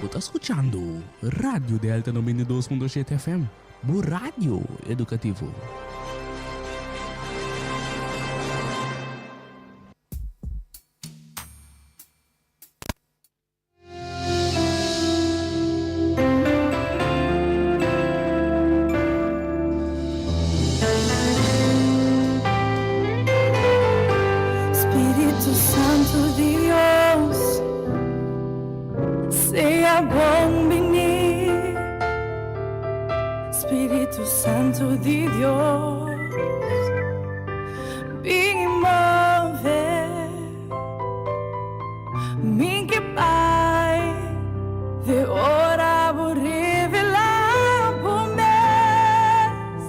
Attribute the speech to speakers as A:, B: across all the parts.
A: Tú estás escuchando Radio Delta 92.7 FM, bu rádio educativo.
B: Espíritu Santo de Dios, sea bom venir. Espíritu Santo de Dios, ven y mover. Mi que Pai, de hora vou revelar por mês.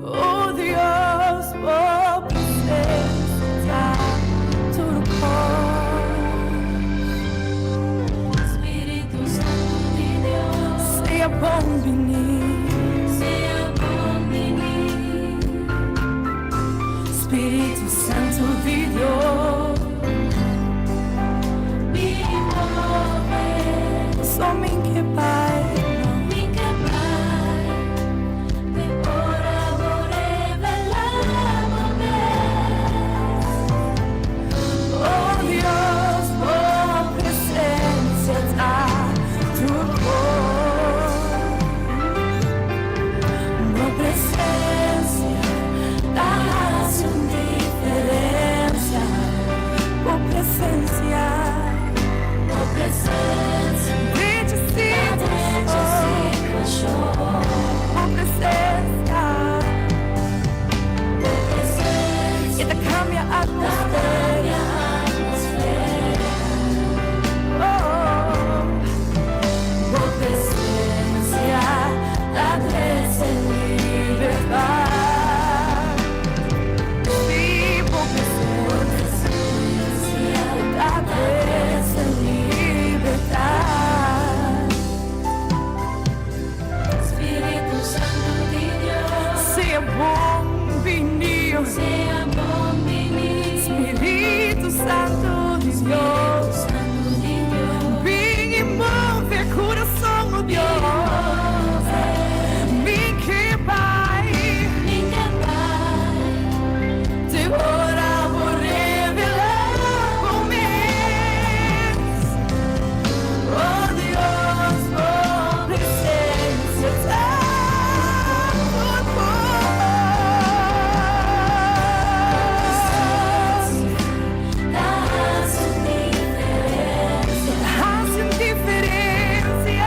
B: Oh Deus, por presença, tudo
C: Espíritu Santo de Dios,
B: sea bom venir.
C: sea bom venir.
B: Espíritu Santo de Dios,
C: Me move,
B: só me que Pai.
C: me Pai, de ora vou revelar o
B: Oh Deus, por presença, tudo por presença, dá-se diferença. Por presença,
C: por presença,
B: grande
C: se achou.
B: por presença,
C: Por presença,
B: e da cambia a atmosfera. Por presença, da graça e liberdade. Sim, por presença, da graça e liberdade.
C: Espíritu Santo de Dios,
B: Seja bom venir,
C: sea bom venir.
B: Espírito Santo de Deus.
C: Santo de Dios,
B: Vem e move coração, oh Deus. Vem que Pai,
C: minha Pai,
B: te ora vou revelar o mês. Oh Deus, por presença,
C: dá-se diferença.
B: raça indiferença,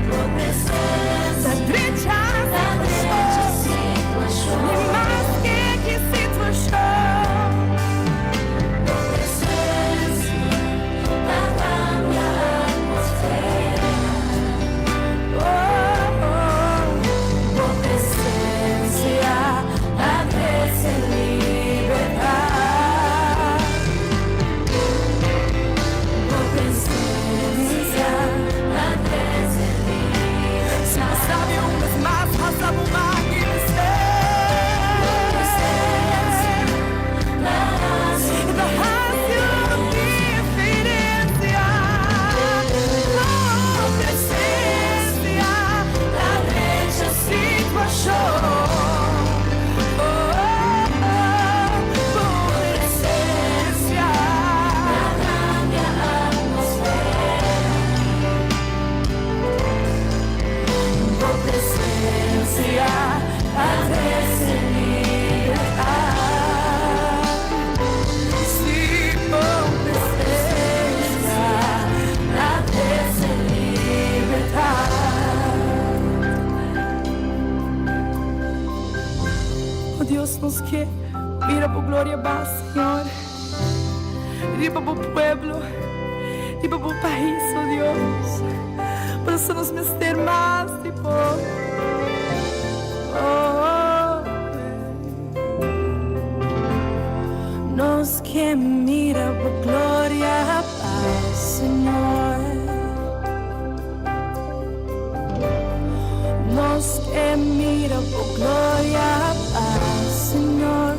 C: Por presença,
B: da brecha
C: da brecha se
B: e
C: achou.
B: mais que se tu achou.
C: Por presença, da cambia a atmosfera.
B: Por presença, da graça e liberdade.
C: Por presença, da graça e
B: Se não sabe umas mais, passava uma que me
C: dá-se
B: e da raça indiferença. Por presença, da brecha se tu achou. Por presença,
C: cambia a atmosfera.
B: por presença, da graça e liberdade. Sim, por presença, da graça e liberdade. Oh Deus, nos que mira por glória va, Senhor. Riba por pueblo, riba por país, oh Deus. Por eso nos mister más, tipo. Nos que mira por glória, paz, Senhor. Nos que mira por glória, paz, Senhor.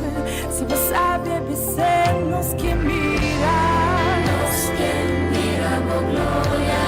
B: Se você sabe dizer, nos que mira
C: Nos que mira por gloria,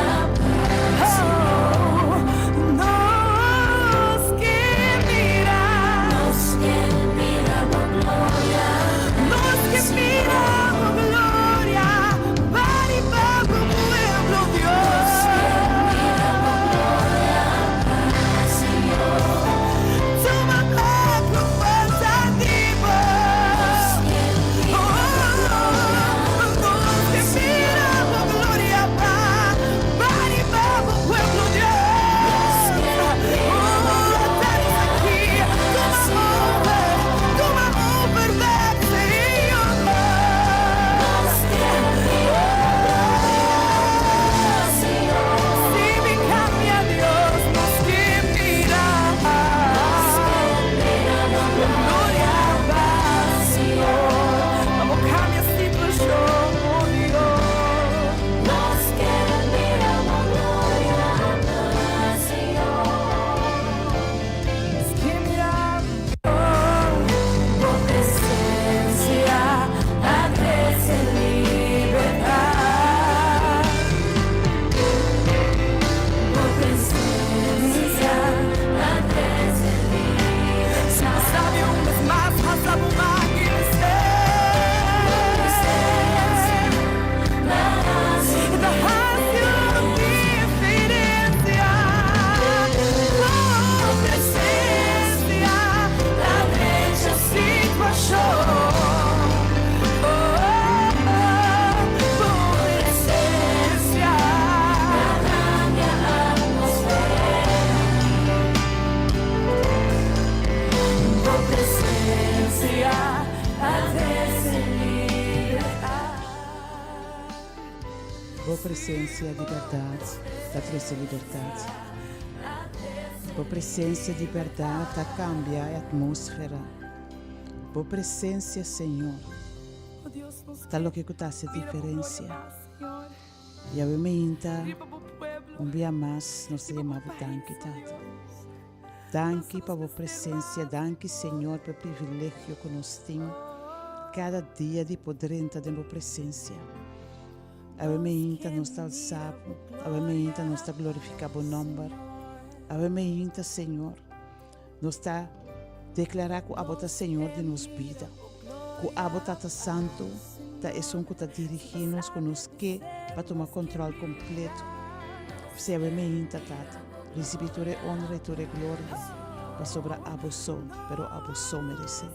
D: presença, liberdade, tá trazer liberdade. Tua presença, liberdade, tá cambia a atmosfera. Tua presença, Senhor,
B: Oh Deus, nos
D: tá lo que tá se
B: vira por glória,
D: diferença.
B: Pai, Senhor.
D: E a meinta,
B: Riba pro pueblo.
D: dia mais, nós te
B: Riba pro
D: chamamos
B: país,
D: tanque,
B: oh
D: Tata.
B: Deus.
D: Danke para a presença, danke, Senhor, pelo privilégio que nós temos cada dia de poder entrar na tua presença. A meinta nós está alçado, a meinta nós está glorificando o nome. A meinta, Senhor, nós está declarando que a bota Senhor de nos vida. Que a bota santo, tá é som que está dirigindo-nos, que nos quer para tomar controle completo. Se a meinta, Tata, receber toda a honra e toda a glória, para sobre a vosso, pero a vosso merece.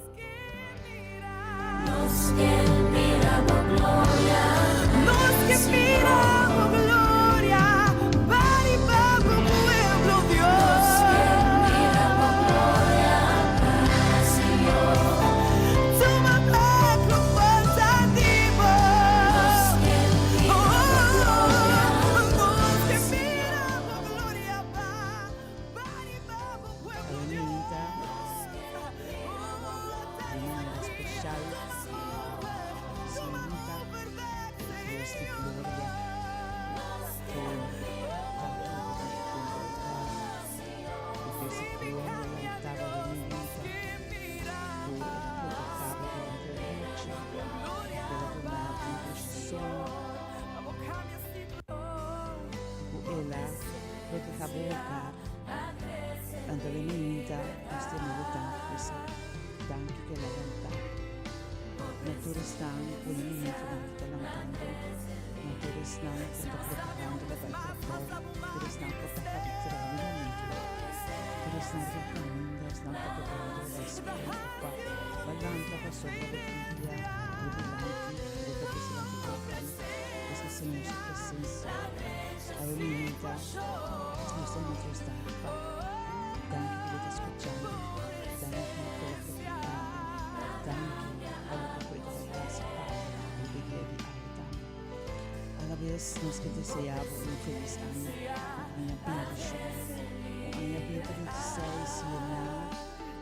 C: Nos que miramos gloria,
B: Nos que miramos gloria, para y para tu pueblo, Dios.
C: miramos gloria, Señor.
B: Tu mamá compositivo. Nos que miramos gloria, para y para tu
D: A
B: pueblo, Dios.
D: meinta, de maneira especial, Senhorita, Deus de glória, por porque essa glória levantava a meinta, por colocava durante a noite, pela donada em posição, ela protegava o lugar, ante a meinta, nós temos lutar, tanque que levantar. Natura estão por momento não está levantando, natura estão por estar preparando para vai para fora, natura estão por estar habituando no momento, natura estão por caminho, estão por preparando para esperar para balando para sobre a família, o bilhete, o que precisa de comprar, essa Senhor sua presença, a meinta, nós temos que estar tanque que está escutando, tanque que está preparando, tanque a la vez nos que deseamos feliz ano, año 2026, año 2026 llenar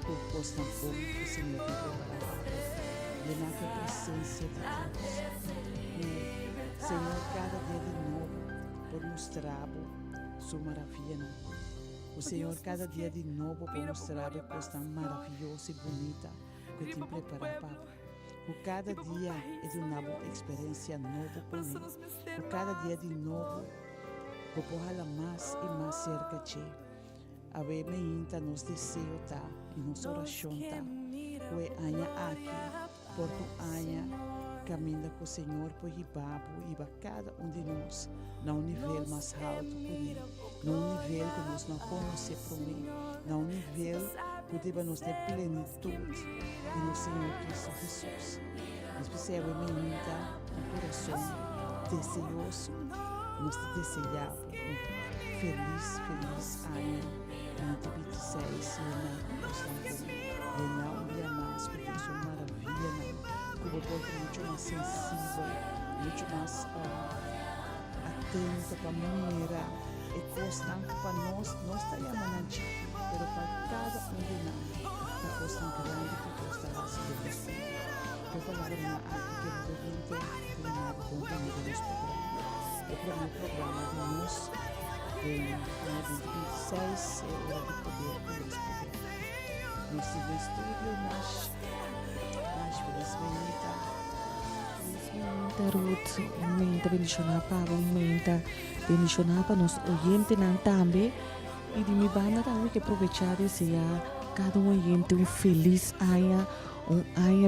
D: tu costa por tu Senhor te preparado, llenar tu presença de Deus, Senhor cada dia de novo por mostrar sua maravilha, o Senhor cada dia de novo por mostrar a coisa maravilhosa e bonita que te preparado. Por cada dia é de uma experiência nova para mim. Por cada dia de novo, por porra mais e mais cerca de ti. A ver, meinta, nos desejos, tá? E nossa oração, tá? Que anha aqui, por tu anha, caminha com o Senhor, por ribabo, e para cada de nós, num nível mais alto por mim. Num nível que nós não conhecemos por mim. Num nível que deva nos ter plenitude e no Senhor Cristo Jesus. Especialmente um coração desejoso, nós te desejamos feliz ano 2026 e não um dia mais, porque isso é maravilha, que o povo é muito mais sensível, muito mais atento para a maneira e constante para nós está chamando chiquinho, mas para cada de nós, a coisa grande que Deus está sendo respondido. Eu falava na arte que eu devia ter treinado com o primeiro dos programas. O primeiro programa de nós, de 2026, é hora de poder, poder. Nós tivemos estúdio, mas felizmente,
E: Ruth, aumenta, bendicionava nos oyentes também e de minha banda também que aproveitar esse cada oyente feliz ano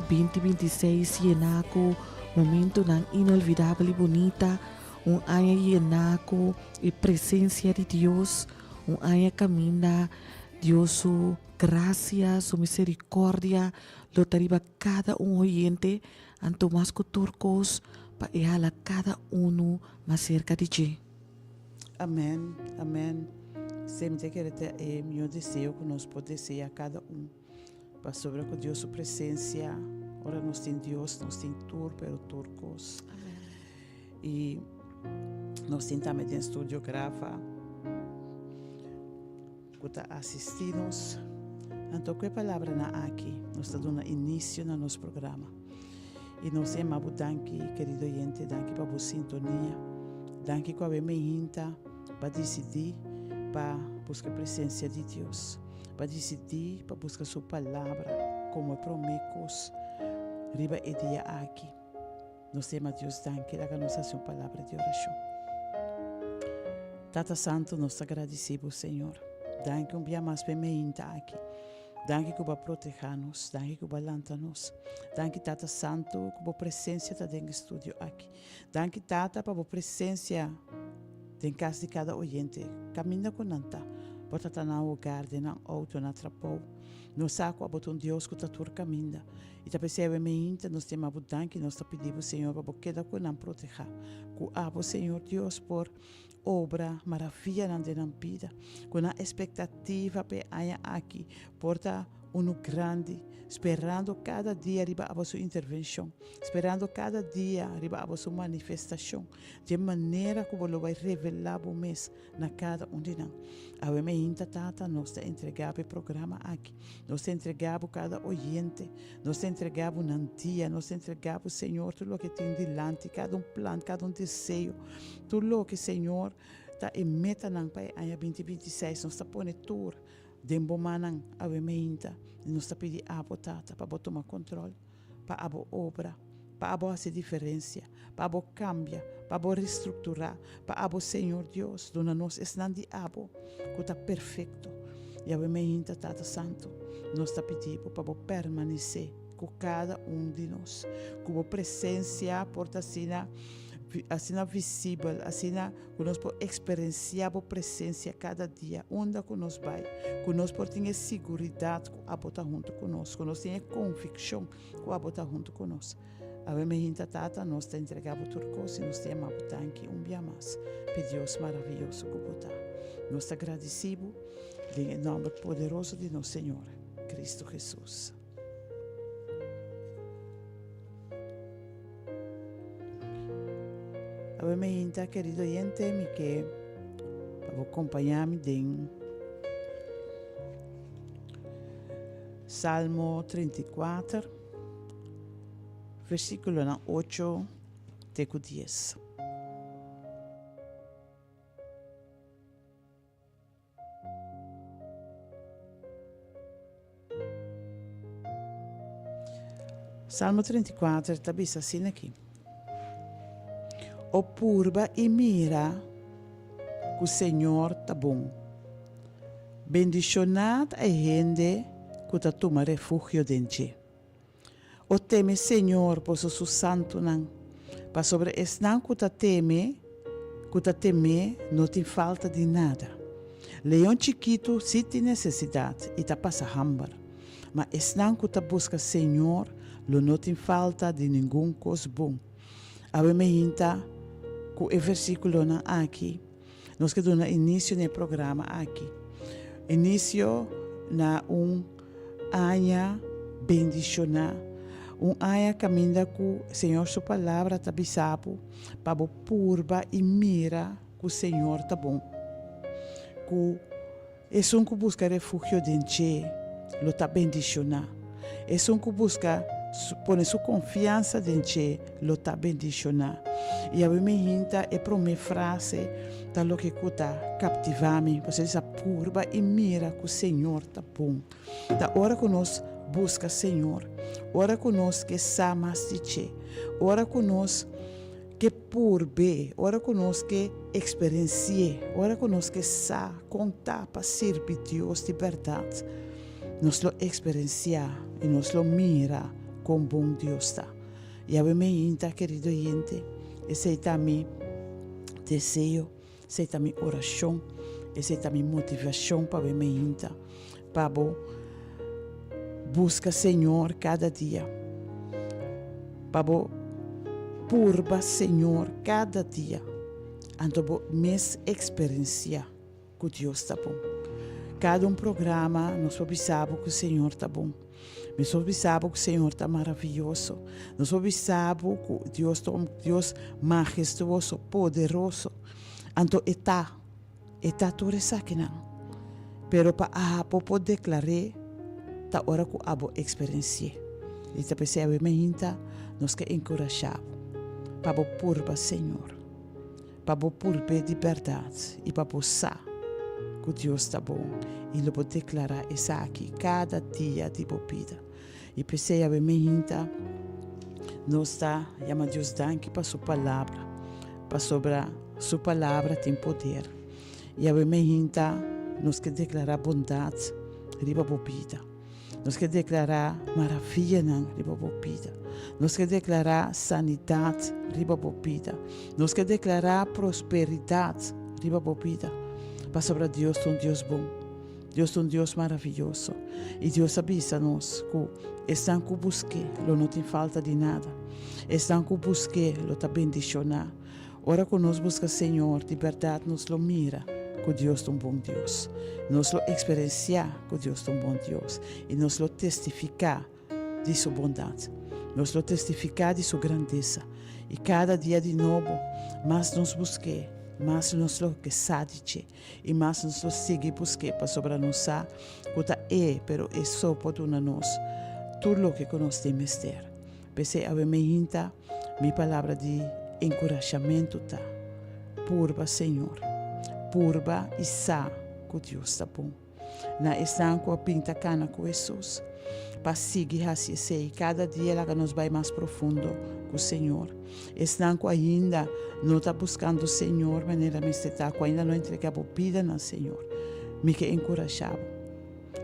E: 2026 llenaco momento inolvidável e bonita ano llenaco e presença de Deus ano caminha Deus su gracia su misericórdia lo tariba cada oyente anto más turcos para a cada mais cerca de ti.
D: amém, amém. Sempre que é meu desejo que nós podemos ser a cada para sobre com Deus sua presença. Ora nós tem Deus, nós tem tur, pero turcos. E Nós tentamos em estúdio gravar, que está assistindo-nos. Então, que palavra na aqui, nós estamos dando início no nosso programa. E nós temos danke, querido gente, danke para a sintonia, danke para a minha para decidir, para buscar a presença de Deus, para decidir, para buscar sua palavra, como promessas, riba e dia aqui. Nós temos Deus danke, da nossa palavra de oração. Tata Santo, nós agradecemos, Senhor. Danke dia mais para mim aqui. Danke que vai proteger-nos, danke que vai lançar-nos. Danke, Tata Santo, que a presença está dentro do estúdio aqui. Danke, Tata, para a presença em casa de cada ouvinte. Caminha com Nanta, bota estar no lugar, na auto, na trapou. Nós saco a botar Deus que está por caminho. E está percebendo mente, nós temos a danke, nós pedimos, Senhor, para que cada coisa proteja. Que abo, Senhor Deus, por obra maravilha na vida, com a expectativa para aqui, porta grande, esperando cada dia arriba a sua intervenção, esperando cada dia arriba a sua manifestação, de maneira que você vai revelar o mês na cada de nós. A minha tata nós te entregamos o programa aqui, nós te entregamos cada oyente, nós te entregamos na dia, nós te entregamos, Senhor, tudo o que tem delante, cada plano, cada desejo, tudo o que, Senhor, está em meta na pai año 2026, nós está pondo tudo. Dembo manang awe meinta, nós está pedindo a tata para tomar controle, para a obra, para a fazer diferença, para a cambia, para a reestruturar, para a Senhor Deus, dona nós estamos de abo, que está perfeito. E awe meinta, Tata Santo, nós está pedindo para permanecer com cada de nós, com a presença porta assim visível, assim que nós podemos experienciar a presença cada dia, onde que nós vai, que nós podemos ter segurança que a bota junto conosco, que nós temos convicção que a bota junto conosco. A minha tata, nós te entregamos tudo coisa e nós temos a tanque dia mais, para Deus maravilhoso que botar. Nós te agradecemos em nome poderoso de nosso Senhor, Cristo Jesus. A minha querido gente, me que para acompanhar-me em Salmo 34, versículo 8 até 10. Salmo 34 está bem assim aqui. Observa e mira que o Senhor está bom. Bendicionada a gente que está toma refúgio dentro. O teme Senhor por seu santo não. Para sobre esse não que está teme não tem falta de nada. Leão chiquito se tem necessidade e está passa hambar. Mas esse não que está busca Senhor não tem falta de nenhum coisa bom. A minha com o versículo aqui, nós que damos início no programa aqui. Início na ano bendicionar, ano caminho com o Senhor sua palavra está bisabo, para purba e mira que o Senhor está bom. Que é um que busca refúgio dentro, lo está bendicionar. É um que busca pone sua confiança dentro, lo está bendicionar. E a minha é para uma frase da lo que está captivando, você diz purba e mira que o Senhor está bom. Da hora que nós busca Senhor, hora que nós que mais de ti, hora que nós que purbe, hora que nós que experiencie, hora que nós que contar para servir Deus de verdade, nós lo experienciar e nós lo mira com bom Deus está. E a minha querido gente, esse é meu desejo, esse é minha oração, esse é minha motivação para a minha para buscar Senhor cada dia, para purba Senhor cada dia, então mes experienciar que Deus está bom. Cada programa nós precisamos que o Senhor está bom. Nós observamos que o Senhor está maravilhoso. Nós observamos que Deus é um Deus majestuoso, poderoso. Então, está tudo isso aqui não. Pero para poder declarar, tá hora que abo experiência. E tá pensando, nós que encorajamos para purba Senhor, para purba liberdade e para posar que Deus está bom. E ele pode declarar isso aqui cada dia de vida. E pensei, nós está chamando Deus danke para sua palavra, para sobre sua palavra tem poder. E a nós que declarar bondade riba vida. Nós que declarar maravilha riba vida. Nós que declarar sanidade riba vida. Nós que declarar prosperidade riba vida. Para sobre Deus um Deus bom. Deus é um Deus maravilhoso. E Deus avisa nós que estão que busque, não tem falta de nada. Estão que busque, lo está bendicionar. Ora que nós buscamos Senhor, de verdade nos lo mira, que Deus é um bom Deus. Nós lo experienciar que Deus é um bom Deus. E nós lo testificar de sua bondade. Nós lo testificar de sua grandeza. E cada dia de novo, mais nos busque. Mas nós lo que sadice e mas nós lo sigue busque para sobre nós que pero é só por nós tudo o que nós temos ter. Pensei a minha palavra de encorajamento tá purba Senhor, purba e sa que Deus está bom. Na estão com a pinta cana com Jesus. Para seguir assim sei cada dia ela nos vai mais profundo com o Senhor. Estão ainda não está buscando o Senhor maneira me está ainda não entregava vida no Senhor. Me que encorajava.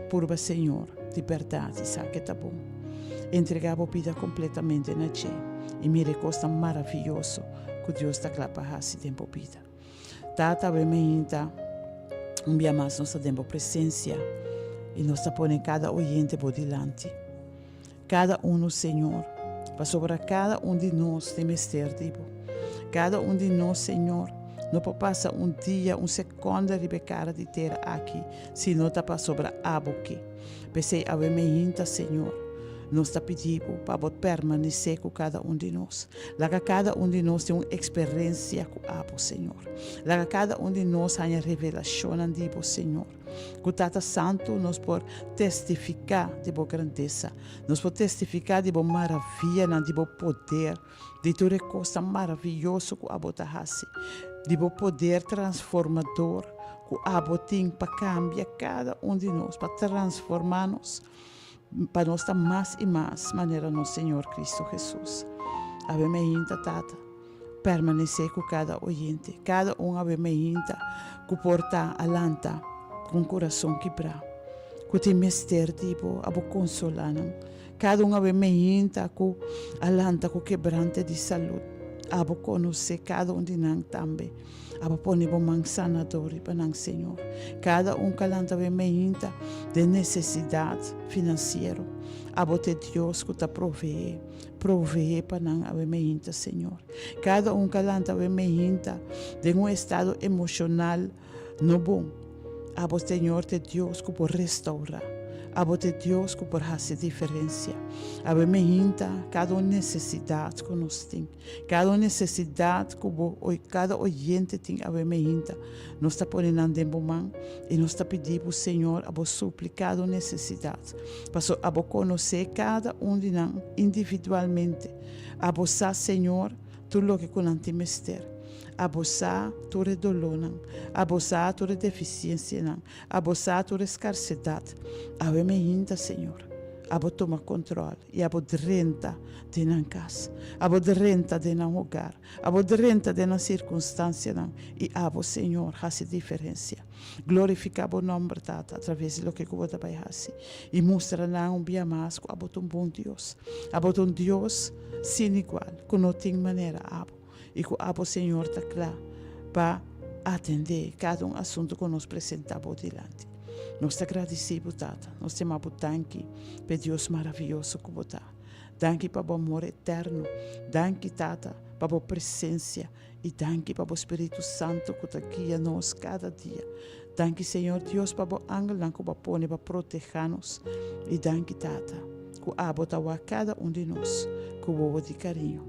D: Purba Senhor, de verdade, sabe que está bom. Entregava vida completamente na Tchê. E me recosta maravilhoso que Deus está lá para assim tempo vida. Tata me dia mais nós temos presença. E nós ponemos cada oyente por delante. Cada no Senhor. Para sobre cada de nós temos ter tipo. Cada de nós, Senhor, não pode passar dia, segundo de cara de ter aqui, se não está para sobre a boca. Pensei a ver Senhor. Nós está pedindo para permanecer com cada de nós. Lá cada de nós tem uma experiência com o Senhor. Lá cada de nós tem uma revelação de o Senhor. Que o Tata Santo nos pode testificar de boa grandeza. Nos pode testificar de boa maravilha, de boa poder, de toda coisa maravilhosa que a bota hace. De boa poder transformador que a botim para cambiar cada de nós, para transformar-nos. Para nós estar mais e mais maneira no Senhor Cristo Jesus. Ave meinta, Tata, permanecer com cada oyente. Cada ave meinta que porta alanta com coração quebrado. Que tem mester tipo, abo consolar. Cada ave meinta que alanta com quebrante de saúde. Abo conhecer cada de nós também. Abo pone bom sanador para nós, Senhor. Cada calanta ave meinta de necessidade financeira. Abo te Deus que está prover para nós ave meinta, Senhor. Cada calanta ave meinta de estado emocional no bom. Abo Senhor te Deus que por restaurar. Abo te Deus que por fazer diferença. Abo meinta cada necessidade que nós temos. Cada necessidade que cada oyente tem, abo meinta. Nós está ponendo em mão e nós está pedindo ao Senhor abo suplicar cada necessidade. Para abo conhecer cada de nós individualmente. Abo sa Senhor tudo o que nós temos ter. Abusar toda dolor, abusar toda deficiência, abusar toda escassez. Ave meinta, Senhor. Abo toma controle e abo renta de na casa, abo renta de na lugar, abo renta de na circunstância e abo Senhor faz diferença. Glorifica o nome Tata através do que o Bota vai fazer e mostra não dia mais que abo bom Deus, abo Deus sem igual, que não tem maneira abo. E que o Senhor está lá para atender cada assunto que nos apresentamos diante. Nós estamos agradecidos, Tata. Nós temos tanque para Deus maravilhoso que você. Tanque para o amor eterno. Tanque, Tata, para a presença. E tanque para o Espírito Santo que está aqui a nós cada dia. Tanque, Senhor Deus, para o ángel que vai pôr para proteger-nos. E tanque, Tata, que que abota a cada de nós, com o ovo de carinho.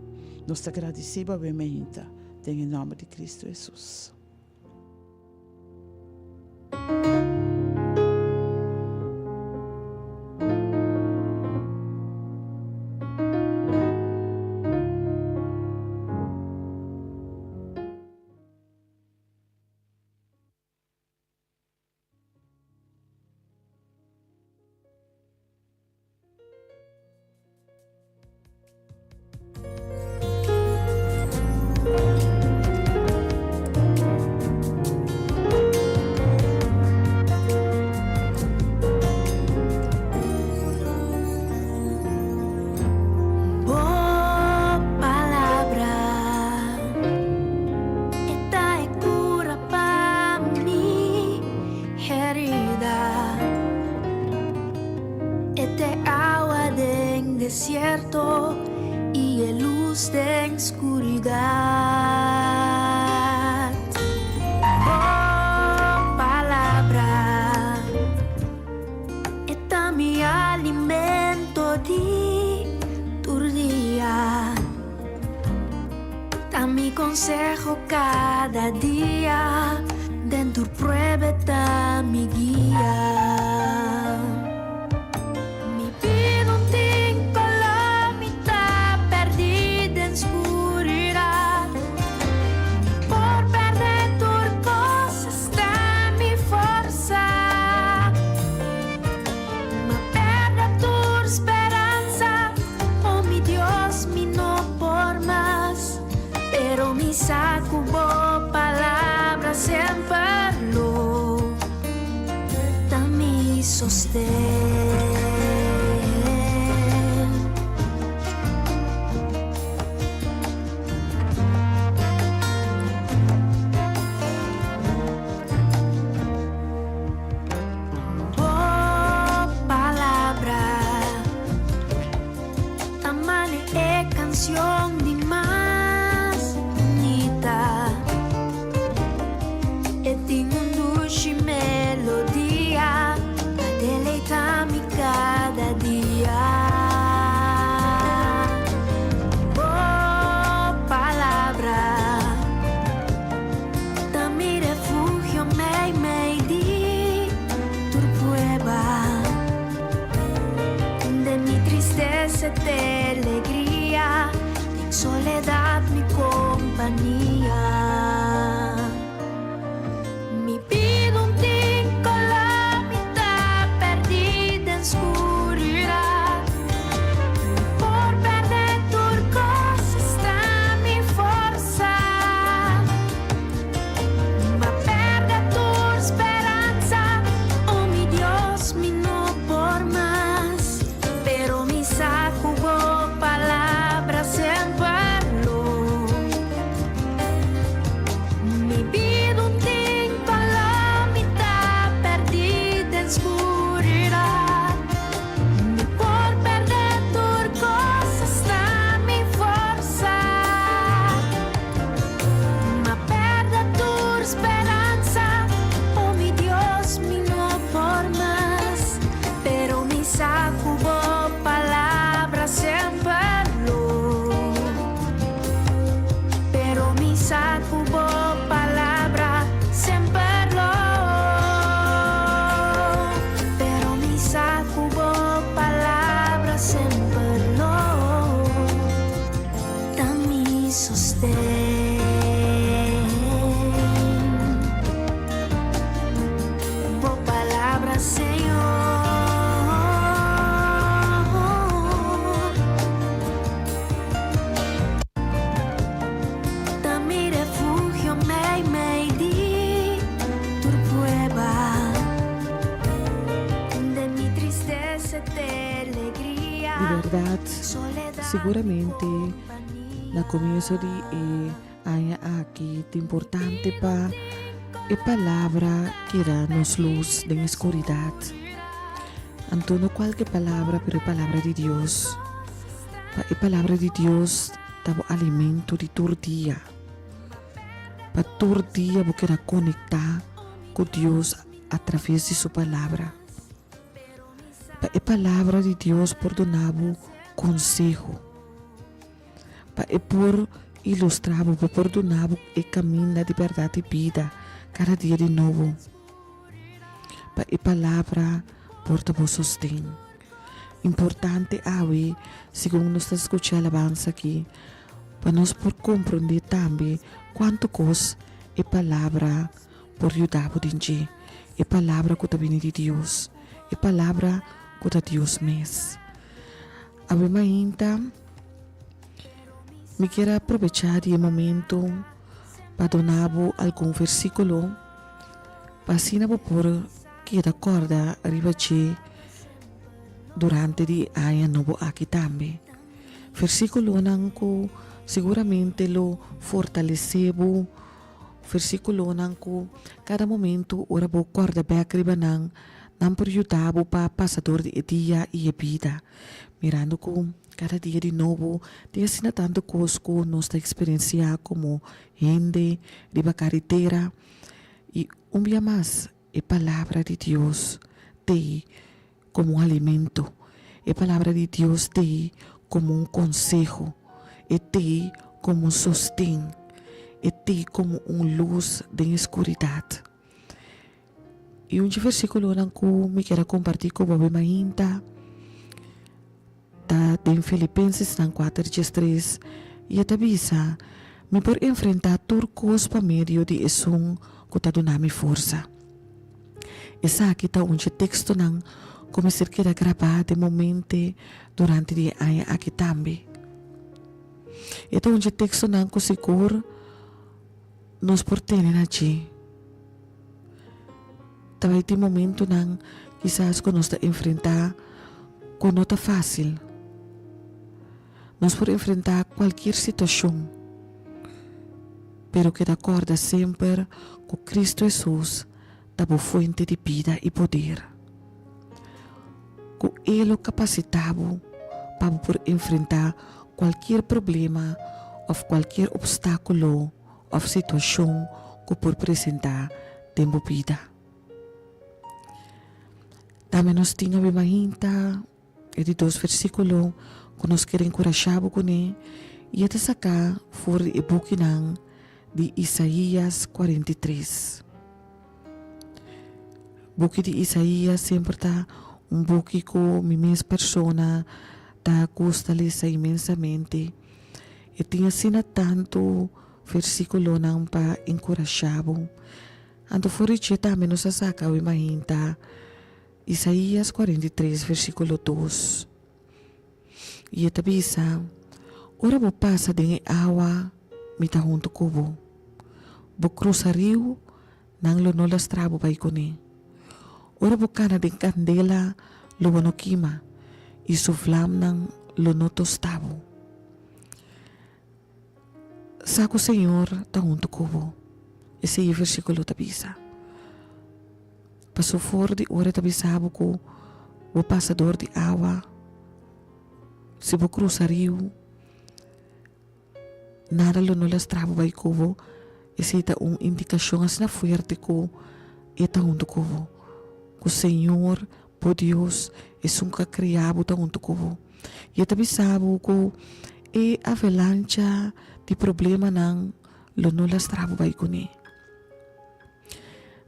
D: Nós te agradecemos, obviamente, em nome de Cristo Jesus.
C: Desierto y en luz de oscuridad. Oh, palabra, esta mi alimento di tu día. Da mi consejo cada día, dentro prueba está mi guía. Sacubo palabra sempre lo da mi sostén. Oh, palabra, tamane é canção de mais bonita. E tenho dulce melodia a deleitar-me cada dia. Oh, palavra, dá-me refúgio, me di tu prueba de mi tristeza te alegría, en soledad mi compañía. Mi vida un tiempo la mitad perdida en oscuridad. Por perder tu cosa está mi fuerza. Ma perde tu esperanza. Oh mi Dios, mi no por más. Pero mi saco palabras siempre lo. Mi vida un tiempo la mitad perdida en oscuridad. Mi por perder tu cosa está mi fuerza. Ma perde tu esperanza. Oh mi Dios, mi no por más. Pero mi saco palabras siempre lo. Pero mi saco palabra siempre lo. Pero mi saco palabra siempre lo. Da mi sostén. Oh, palabra, Señor. Da mi refugio, me di tu prueba de mi tristeza te alegría.
E: De verdad,
C: Soledad
E: seguramente
C: compañía.
E: na começo de aya aqui é importante para a palavra que dá nos luz da escuridade. Antono qualquer palavra, pero a palavra de Deus. A palavra de Deus dá o alimento de todo dia. Para todo dia você quer conectar com Deus através de sua palavra. Pa a palavra de Deus por donabo consejo. Pa e por ilustrabo, pa por donabo e caminho de verdade e vida cada dia de novo. Pa a palavra porta bo sostém. Importante awe, segundo nos escucha a alabança aqui, para nós por compreender também quanto cos a palavra por ajudar o dinge, a palavra que está vindo de Deus, a palavra que está Deus mesmo. Awe ainda, me quero aproveitar de momento para donar algum versículo, para assim por que da corda arriba durante di aya novo aqui também. Versículo nang ko seguramente lo fortalecebo. Versículo nang ko cada momento ora bo corda back riba nang perjudabo pa pasador de dia e vida. Mirando ko cada dia de novo, dia sina tanto cosco nossa experiência como gente, riba carretera e dia mais a palavra de Deus te como un alimento. La palabra de Dios te como un consejo. Te como un sostén. Te como un luz de escuridad. Y un versículo que me quiero compartir con vos ainda está en Filipenses 4:3 y te avisa me por enfrentar turcos para medio de eso que está dando mi fuerza. Esa aqui está un texto nang como ser que era gravado de momento durante o ano aqui também. Então, um texto não conseguro nos portene aqui. Também tem momento não quizás que nós enfrentar com não tá fácil. Nós por enfrentar qualquer situação, pero que de acordo sempre com Cristo Jesus, da boa fonte de vida e poder. Com ele capacitado para por enfrentar qualquer problema ou qualquer obstáculo ou situação que por apresentar tempo vida. Também nós tínhamos ainda de 2 versículos que nós queremos encorajar com ele e até sacar fora o book de Isaías 43. O book de Isaías sempre está book que minha persona ta gusta lesa imensamente e tinha sina tanto versículo nang pa encorajabo anto foriche também nos saca o imaginta Isaías 43 versículo 2 e etabisa ora bo passa de awa mita junto kubo bo cruza rio nang lo no lastrabo bay kuni ora bo kana de candela lo no kima e su flam nang lo no tostabo. Saco Senhor ta junto kubo. Esse é o versículo tabisa. Passou fora de hora tabisabo ko o passador de água se bo cruza rio nada lo no lastrabo bay kubo. Esse é uma indicação assim forte ko eta junto kubo. O Senhor, por Deus, é um criado da junto kubo. E também sabe que a avalanche de problema não lo no lastrabo vai kuni.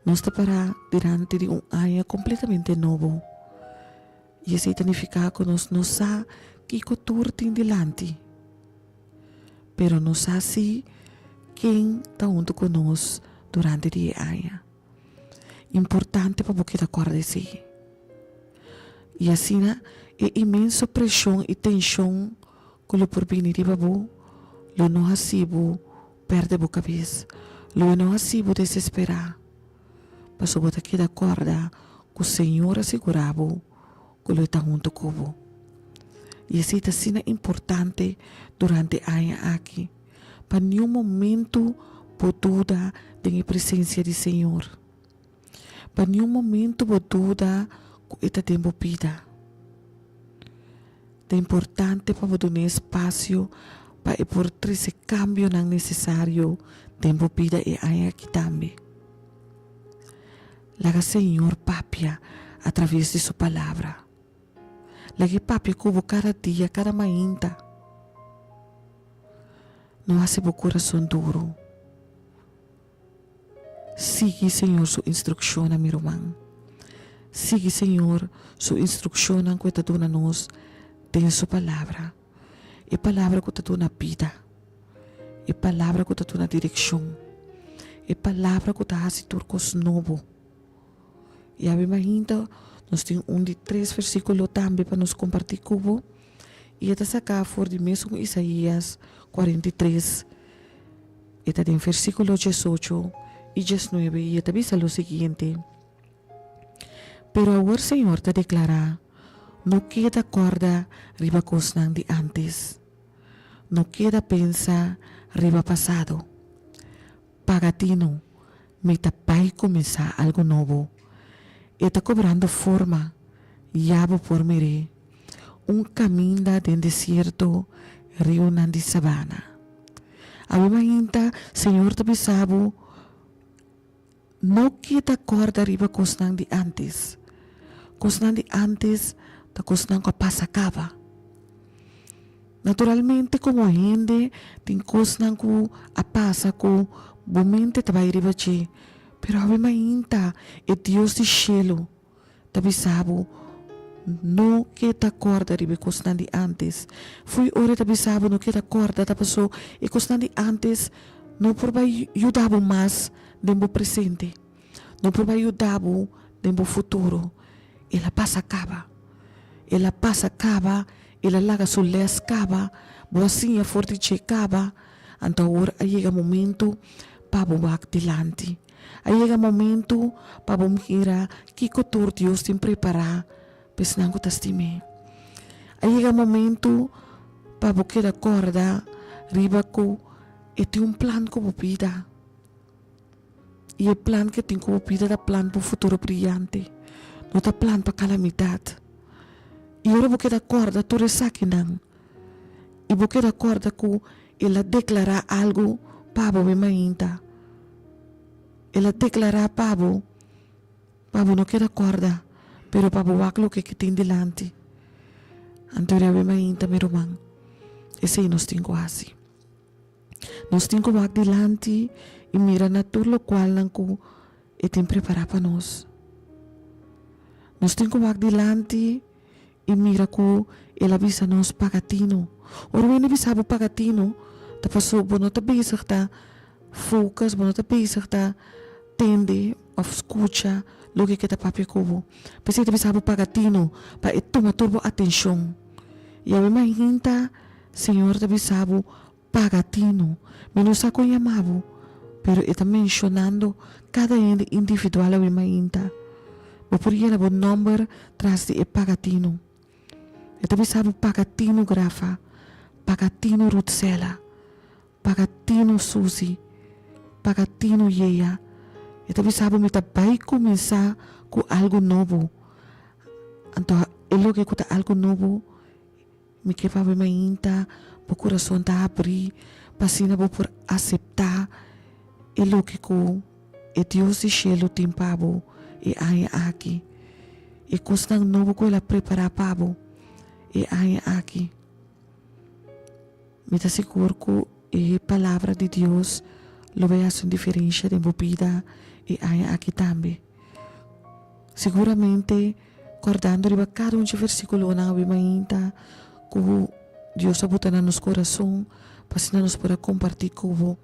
E: Nós está para durante de ano completamente novo. E isso significa que nós não sabe que cultura tem delante. Pero não sabe se quem está junto conosco durante o ano. Importante para você acordar se. E assim é imensa pressão e tensão que o porvenir de babu, lo não hasibo perde a cabeça, lo não hasibo desesperar. Mas você aqui de acorda que o Senhor assegurava que lo está junto com. E assim está sendo importante durante o ano aqui, para nenhum momento por dúvida da presença do Senhor. Para nenhum momento por dúvida que está tempo vida. É importante para dar espaço para por esse cambio não necessário tempo vida e aí aqui também. Laga Senhor papia através de sua palavra. Lagi papi kubo cada dia, cada mainta. Não hace bo coração duro. Sigue, Senhor, sua instrução, meu irmão. Sigue, Senhor, sua instrução que está dando a nós, tem sua palavra. E palavra que está dando a vida. E palavra que está dando a direção. E palavra que está fazendo turcos novo. E a ainda, nós temos de 3 versículos também para nos compartilhar com. E está sacado for de mesmo Isaías 43. Está em versículo 18 e 19. E está diz o seguinte. Pero agora o Senhor te declara, não queda corda riba cosnan de antes. Não queda pensa riba passado. Pagatino, me tapai começar algo novo. Está cobrando forma, yabo por mere. Caminho de deserto, rio nan de sabana. Abimahinta, Senhor te bisabo, não queda corda riba cosnan de antes. Cosnan de antes, ta cosnan ko pasacaba. Naturalmente, como gente, tem cosnan ko a pasa ko, bumente tabay riba che. Pero abimahinta, e Deus de cielo, te bisabo, não queda corda riba cosnan de antes. Fui ora te bisabo, não queda corda, ta passou, e cosnan de antes, não por vai ajudar mais do presente. Não por vai ajudar do futuro. Ela passa acaba. Ela passa acaba. Ela laga sules acaba. Boazinha forte che acaba. Então agora chega momento para bobak dilante. Aí chega momento para bom mira que cotur Deus tem preparar pesnango tastime. Aí chega momento para boquer a corda riba ko e tem plan como vida. E o plan que tem como vida é plan para o futuro brilhante. Não está plan para calamidade. E agora você dá corda, tu resaki não. E você dá corda que ela declarar algo para o mainta. Ela declarar para o não queda corda, pero para o aquilo que tem delante. Então o mainta, meu irmão. Esse aí nós temos assim. Nós temos que ir delante e mira na tudo o qual não tem preparado para nós. Nós temos que ir delante e mira que ele avisa nos pagatino. Ora, ele avisa o pagatino, tá passou, não está bezig, tá focus, não está bezig, tá tende, ou escuta, lo que está papi cubo. Mas ele avisa o pagatino, para tomar turbo atenção. E a minha hinta, Senhor, te avisa o pagatino. Menos ako yamabo, pero está mencionando cada individual a minha hinta. Poderia o número tras de pagatino. Eta bisabo pagatino grafa, pagatino rutsela, pagatino susi, pagatino yeya. Eta bisabo meta vai começar com algo novo. Então, elo que kuta algo novo, me que pa me inta, o coração tá abrir, pasina por aceitar elo que ko e Deus de cielo timpabo. E aí aqui e coisa novo que ela prepara para e aí aqui me está seguro que a palavra de Deus lo vai fazer diferença em sua vida e aí aqui também seguramente acordando riba cada versículo na bimainta que Deus abuta na nosso coração para nos poder compartilhar com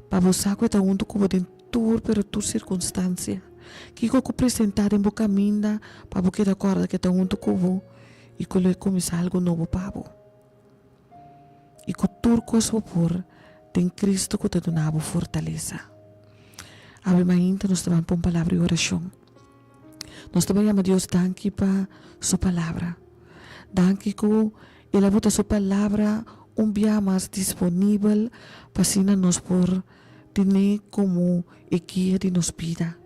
E: para você que está junto com dentro pero tu circunstância que eu apresentar em boca minda para você da corda que está junto com e que ele começar algo novo para você. E que tudo coisa por tem Cristo que te dá fortaleza. A minha nós também põe palavra e oração. Nós também chamamos Deus danke para sua palavra. Danke que ele bota sua palavra dia mais disponível para assim nós por ter como guia de nos vida.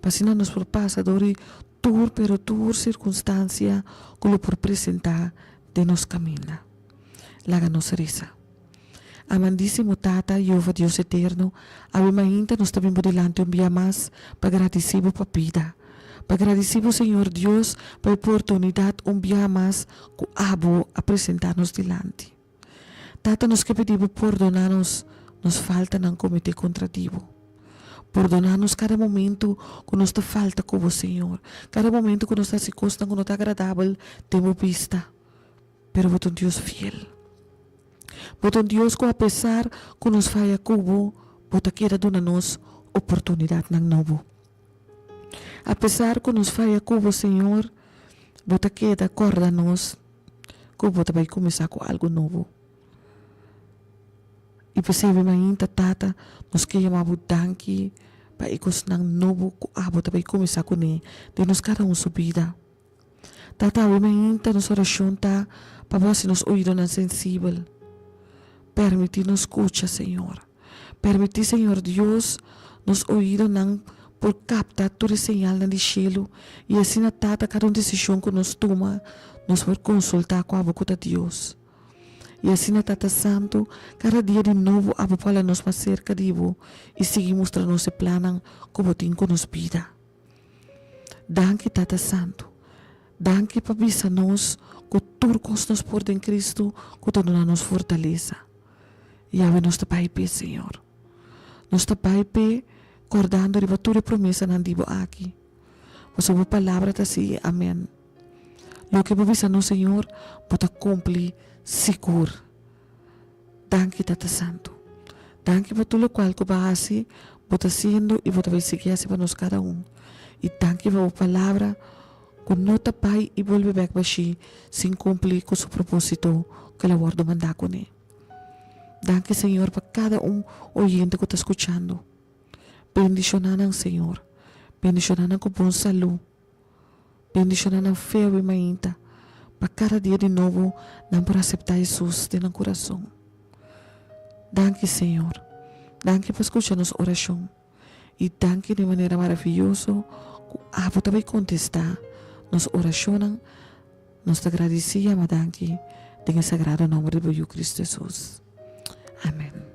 E: Pasina nos por passadori tur pero tur circunstância que lo por presentar de nos camina. Laga nos risa. Amandíssimo Tata, Jeová Deus eterno, a minha nos também delante dia mais para agradecido para vida, Agradecemos, Senhor Deus, pela oportunidade um dia mais que abo apresentar-nos delante. Tata, nos que pedimos perdonar-nos falta não cometer contrativo. Perdonar-nos cada momento que nos falta como Senhor. Cada momento que nos se costa, que não está agradável, temos vista. Pero botar um Deus fiel. Botar um Deus que apesar que nos falha cubo, botar queira dona-nos oportunidade ng novo. Apesar que nos falha cubo, Senhor, botar queda acorda-nos que botar vai começar com algo novo. E percebe mainta tata, nos que chamamos danki, para ikos ng novo que botar vai começar com ele, de nos cada subida. Tata, we mainta nos oração ta, para você nos oído na sensível. Permitir-nos escucha, Senhor. Permitir, Senhor Deus, nos oído ng por captar toda señal na cielo e assim na tata cada decisão que nos toma, nos por consultar com a boca de Deus. E assim na tata santo, cada dia de novo abo para nos mais cerca de Ivo e seguimos para nos planan como tem que nos vida. Danke tata santo. Danke para bisa nos que turcos nos por em Cristo que dona nos fortaleza. E ave nos tapai pe, Senhor. Nos tapai pe acordando de tua promessa na dibo aqui. Mas a palavra está assim, amém. Lo que visa no Senhor, pode cumprir seguro. Danke, Tata Santo. Danke por tudo o qual que vai assim, pode sendo e pode seguir assim para nós cada E danke por a palavra que não está pai e volve back para si, sem cumprir com seu propósito que ela guarda mandar com ele. Danke, Senhor, para cada oyente que está escutando. Bendicionan Senhor. Bendicionan com bom saúde. Bendicionan fé e mainta. Para cada dia de novo, não por aceitar Jesus de nosso coração. Danke, Senhor. Danke por escutar nossa oração. E danke de maneira maravilhosa. Abo também contestar nossa oração. Nos te agradecia, mas danke. Em sagrado nome de Cristo Jesus. Amém.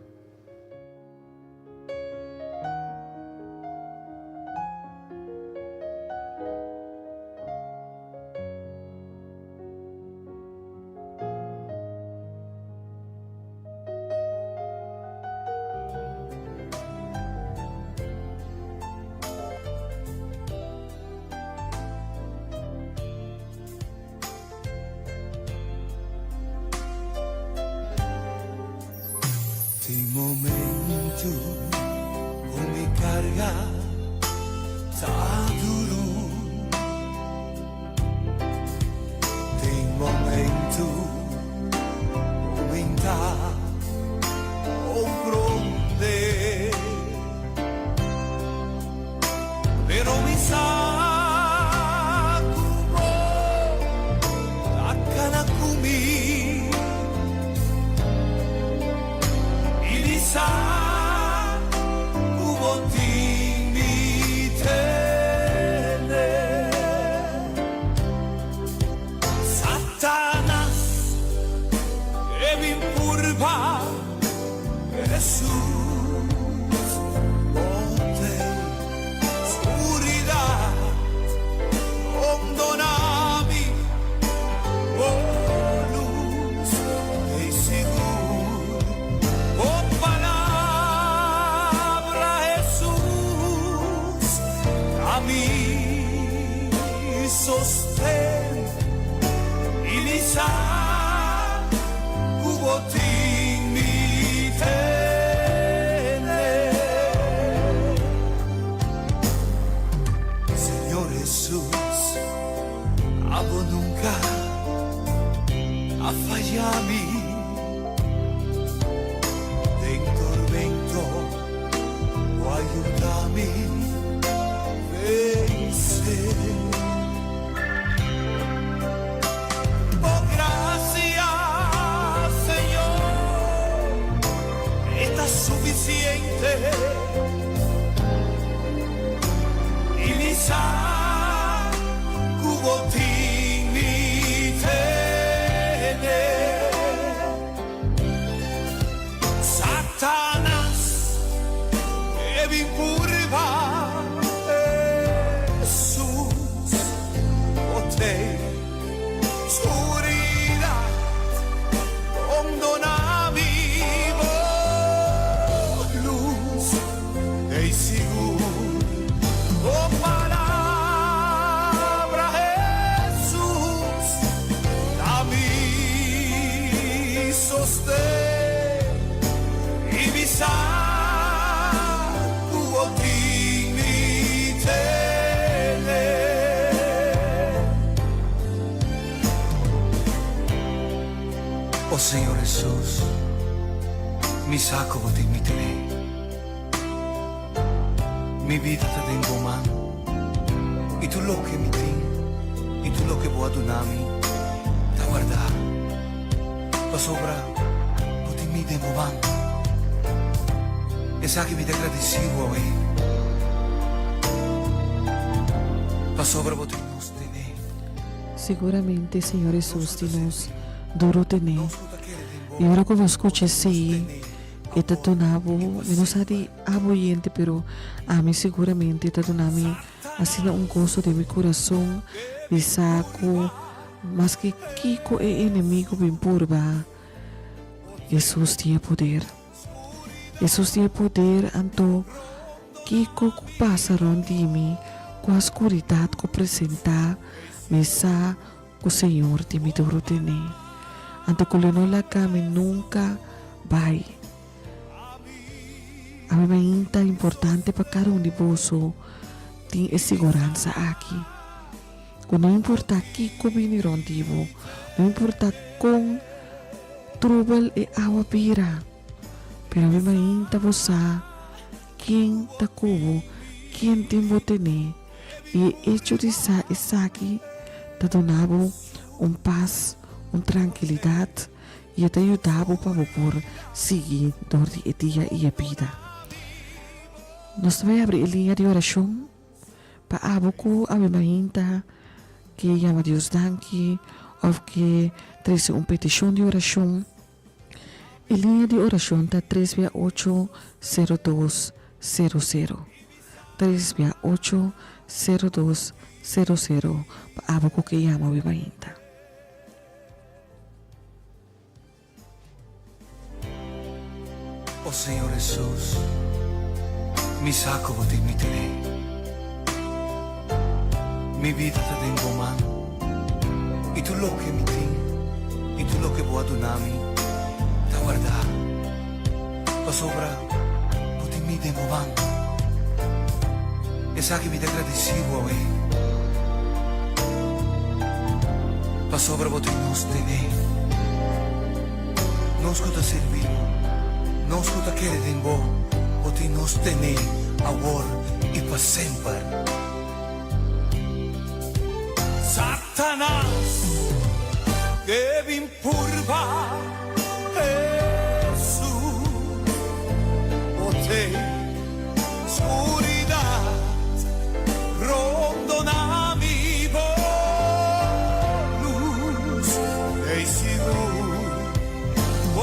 F: Tem momento que me carga tá duro. Tem momento que me dá comprender. Pero me saco a cara comigo. Satanás e mi purva Jesús ponte seguridad condonami luz e seguro con palabra Jesús a mí sostén y lisa cubotín mi Señor Jesús, abo nunca a fallarme en tormento o ayúdame vencer. Oh, gracias, Señor, está suficiente. Y mi cubotín mi tener. Oh Señor Jesús, mi saco te imitaré. Mi vida te tengo mano, y tú lo que mi ti, y tú lo que voy a donarmi, te guardar. Pa sopra, o ti mi demo mano, e sa che mi te agradecido a me. Pa sopra, o ti nos tener.
E: Seguramente, Senhor Jesus, nos duro tener. E agora que eu escuto assim, está donavo, não sabe aboyente, pero a mim seguramente está donando assim um gozo de meu coração, de saco, mas que Kiko é inimigo bem purba. Jesus tinha poder. Jesus tinha poder, então Kiko passaram de mim com a escuridão que apresentar, mesa que o Senhor te me duro tener. Ante que não la came nunca vai. A mim é importante para cada um de vocês ter segurança aqui. Que não importa que combinaram divo, não importa com trouble e água pira, pero a mim é você quem tá cubo, quem tem botené e hecho de essa aqui tá donando paz, tranquilidade e te ajudava para por seguir durante o dia e a vida. Nós vamos abrir a linha de oração para aboco a minha que chama Deus danke ou que traz petição de oração. A linha de oração está 368-0200. 368-0200 para aboco que chama a minha.
F: Oh Señor Jesús, mi saco te imitaré. Mi vida te tengo mano, y tú lo que mi ti, y tú lo que voy a donarmi, te guardar. Pa sopra, o ti mi tengo mano, e sa che mi te agradecido a me. Pa sopra, o ti nos tener, nos que te servimos. Não escuta que ele tem bom, o ti nos tener agora e para sempre. Satanás, que vim purva, Jesus, o te escuridade, rondona mi luz, e seguro, o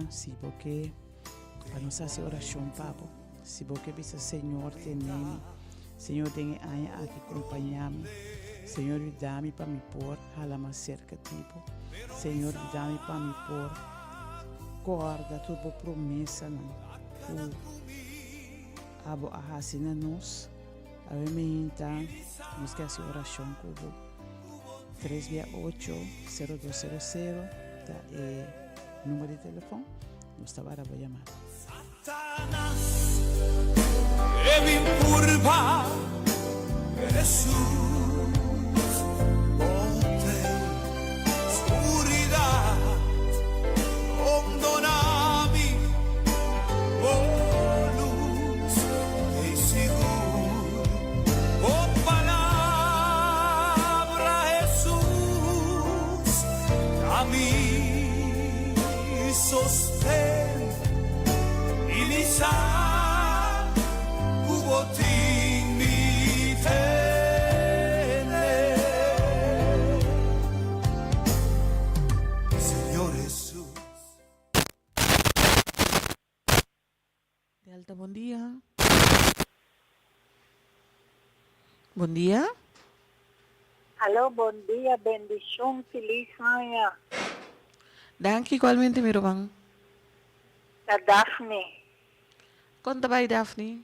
D: se porque para nós fazer oração, papo, se porque bisa Senhor tem Senhor tem aqui acompanhar-me, Senhor ajuda-me para me pôr halama cerca tipo, Senhor ajuda-me para me pôr corda tudo promessa não, abo ahasina nos, a mim então nos que fazer oração com 368-0200 tá número de telefone, nos estava a chamar.
F: Satanás, que me empurva, Jesús, ponte oscuridad, abandonami, oh luz, e seguro, oh palabra Jesús, a mí sostén y lisa, cuboti.
E: Delta, bom dia. Bom dia.
G: Alô, bom dia, bendição, feliz manhã.
E: Danke igualmente, meu irmão.
G: Da Daphne.
E: Conta vai, Daphne.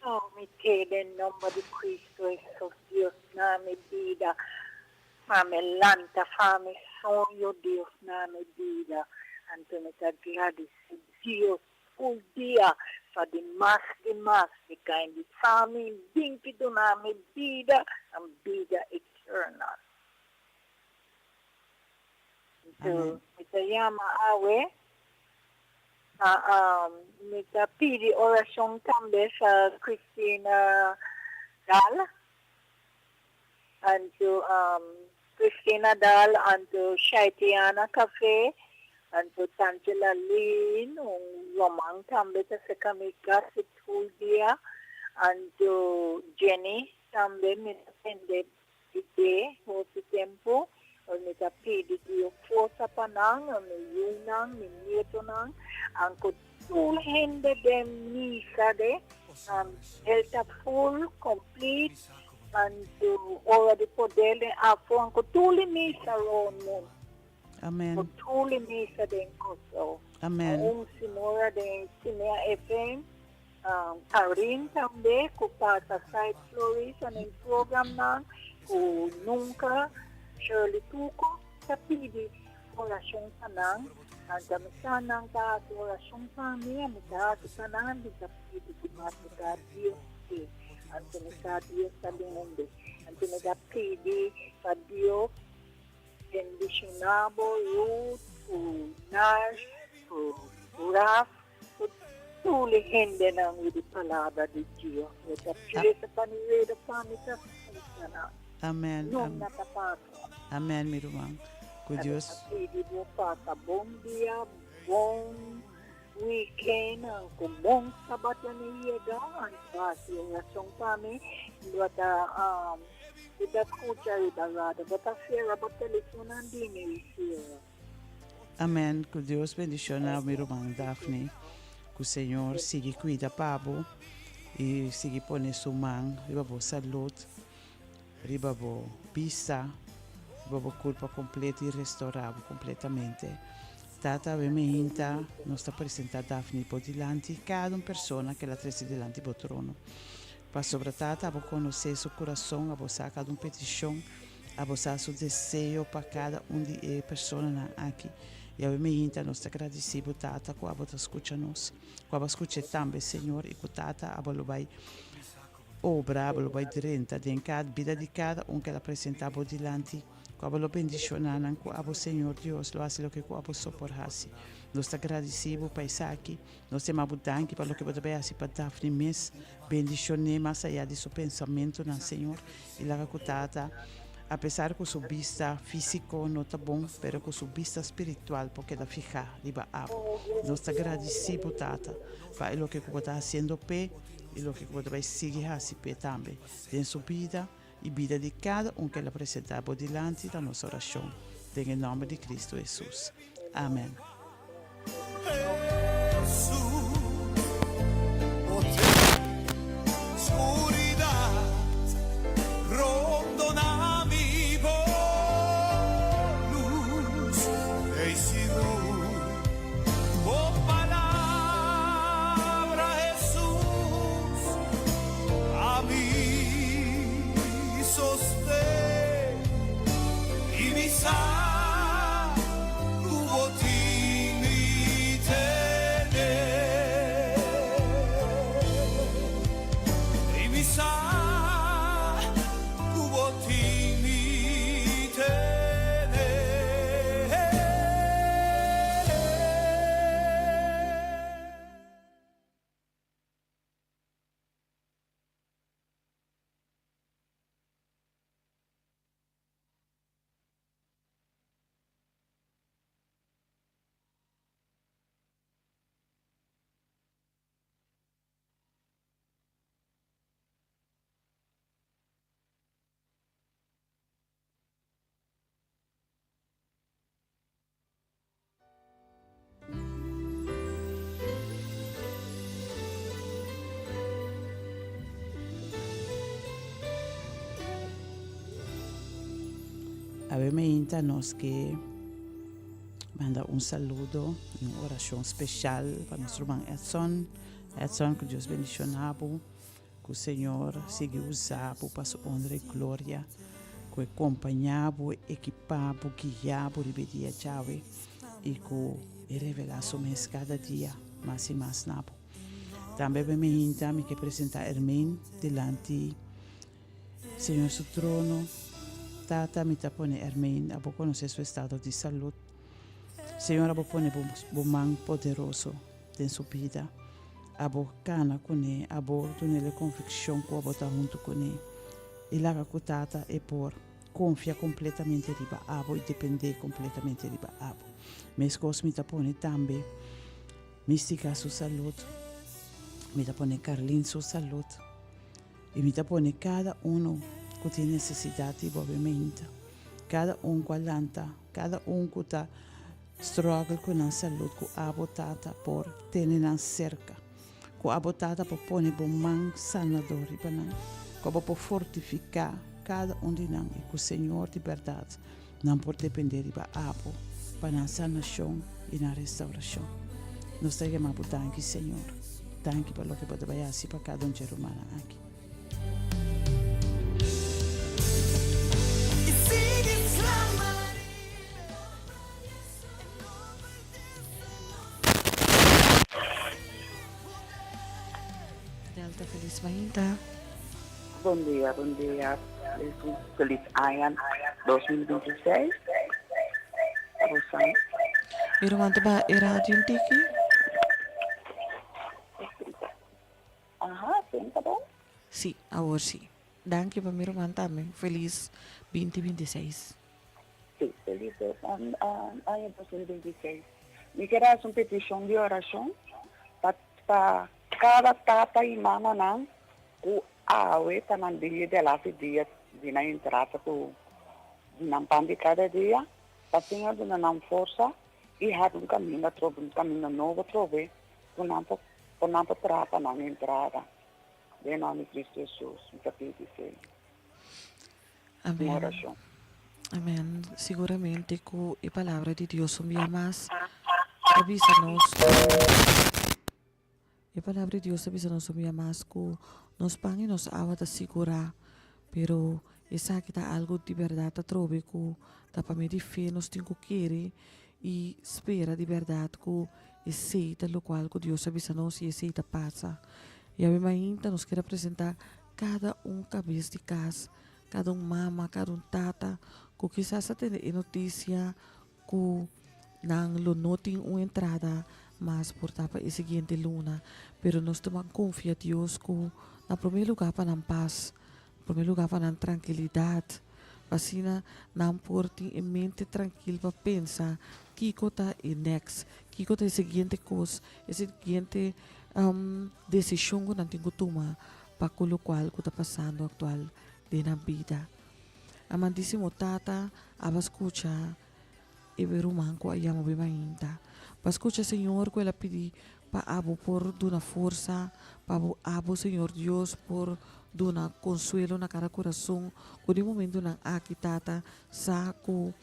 G: Oh, me queda em nome de Cristo Jesus, Deus na medida. Fame lanta, fame sonho, Deus na medida. Antônio está agradecido, Deus, full dia. De mais, de kind de fame, límpido na medida, a vida eterna. Então, me chama Awe, me pedi oração também sa Cristina Dal, anto Cristina Dal, anto Shaitiana Cafe, anto Tangela Lin, Romang também sa kami kasi dia, anto Jenny também me depende de hoje tempo, me pedi Dio força panang, me yunang, me nieto nang, anko tulhende de misa de, delta full, complete, anto ora de poder, afo anko tuli misa ron mo.
D: Amen.
G: Tuli misa de koso.
D: Amen.
G: Senhora de Cinea FM, Karin também, que passa Site Flores, no programa, que nunca, Shirley Tuco, sa pidi oração tanang, ang sanang ta oração kami, ang sa tanang, di sa pidi di matuka Dios, ang sa Dios sa lingombe, ang sa pidi sa Dios, bendicionado, Ruth, Nash, Raf, tuli hindi ng with palabra de Dios. With the pili sa panirida pamita sa
D: Amen.
G: nung natapato.
D: Amen, meu irmão. Com Deus.
G: Pili mo pata, bom dia, bom weekend, ang kumong sabat yan iyaga, ang pasi, ang rasong kami, luwata, ita escucha ibarada, bata sierra, bata telefonan din sierra.
D: Amém. Que Deus bendicione a minha irmã Daphne. Que o Senhor siga cuida Pablo e siga pôr sua mão, riba boa saúde, riba boa pista, riba boa culpa completa e restaurada completamente. Tata, me inta, nós apresenta Daphne por delante, cada pessoa que ela traz delante do trono. Para sobre Tata, vou conhecer seu coração, a você cada petição, a você seu desejo para cada de pessoa aqui. E eu me inta, nós agradecemos, Tata, que você escuta nós. Que você escuta também, Senhor, e que Tata, você vai obrar, você vai direta em cada vida de cada que ela apresenta por delante. Que você bendicionar, que você, Senhor Deus, lo hace lo que você soportasse. Nós agradecemos por isso aqui. Nós temos danke para o que você vai fazer para Daphne mesmo. Bendicionar mais allá de seu pensamento, Senhor. E lá que Tata, apesar que su vista físico não está bom, pero que su vista espiritual porque ela fica riba abajo. Nós agradecemos, Tata, para o que você está fazendo pé e o que você vai seguir a pé também. Em sua vida e vida de cada que ela apresenta por delante da nossa oração. Em nome de Cristo Jesus. Amém.
F: Divisa tu botín.
D: Obviamente nos que manda un saludo y una oración especial para nuestro hermano Edson. Edson, que Dios bendicionado, que el Señor siga usando para su honra y gloria, que acompañado, equipado, guiado, ribedia chave y que revela su mes cada día más y más nabo. También me invita a que presenta a Hermín delante Señor su trono. Tata me pone Hermín a conocer su estado de salud. Señor, a pone man poderoso en su vida. A cana con él, a tener la convicción que a estar junto con él. Y la que tata es por confía completamente riba abo y depender completamente riba abo. Mis cosas me pone también mística su salud. Me pone Carlin su salud. Y me pone cada uno que tiene necesidad de movimiento. Cada uno que alanta, cada uno que está struggle con la salud, que ha botata por tener cerca. Que ha botata por poner bom man sanador e banan. Que por fortificar cada um de nós e que o Senhor de verdade não pode depender de abo para na sanação e na restauração. Nós temos que dar Senhor. Danke pelo que pode vai assim para cada ser humano aqui.
E: Delta, feliz Mahita.
H: Bom dia. Feliz Ayan 2026. Rosan.
E: Pero manto ba radio yung tiki?
H: Ajá, sim, tá bom?
E: Sí, ahora sí. Danke pa miro mantame. Feliz 2026.
H: Sim, feliz Ayan 2026. Me quero fazer uma petição de oração para cada tata e mama não o awe para não dia de lá dia de na entrada com de não pande cada dia para senhor de não força e há um caminho novo trove por não trapa na entrada de nome de Cristo Jesus me petição
E: Amén.
H: oração.
E: Amén. Seguramente que a palavra de Deus um dia mais avisa-nos. A palavra de Deus avisa-nos um dia mais que nos pang e nos awa ta segurar, pero essa que tá algo de verdade trove que tá para me de fé nos tem que querer e espera de verdade que aceita lo qual que Deus avisa-nos e aceita passa. E a minha ainda nos quer apresentar cada cabeça de casa, cada mama, cada tata, que quizás tem notícia que não lo notem uma entrada, mas por tapa e seguinte luna, pero nós tomamos confia Deus que na primeiro lugar para não paz, na primeiro lugar para não tranquilidade, vacina não por ter em mente tranquilo para pensar que cota é next, que cota é seguinte coisa, é seguinte decisão que não tem que tomar para o qual que está passando atual de na vida. Amandíssimo tata, aba escucha e ver manco aí amo bem ainda. Para escuchar Senhor que ela pedi para abo por duna força, para abo Senhor Deus por duna consuelo na cada coração, que de momento na aqui tata saco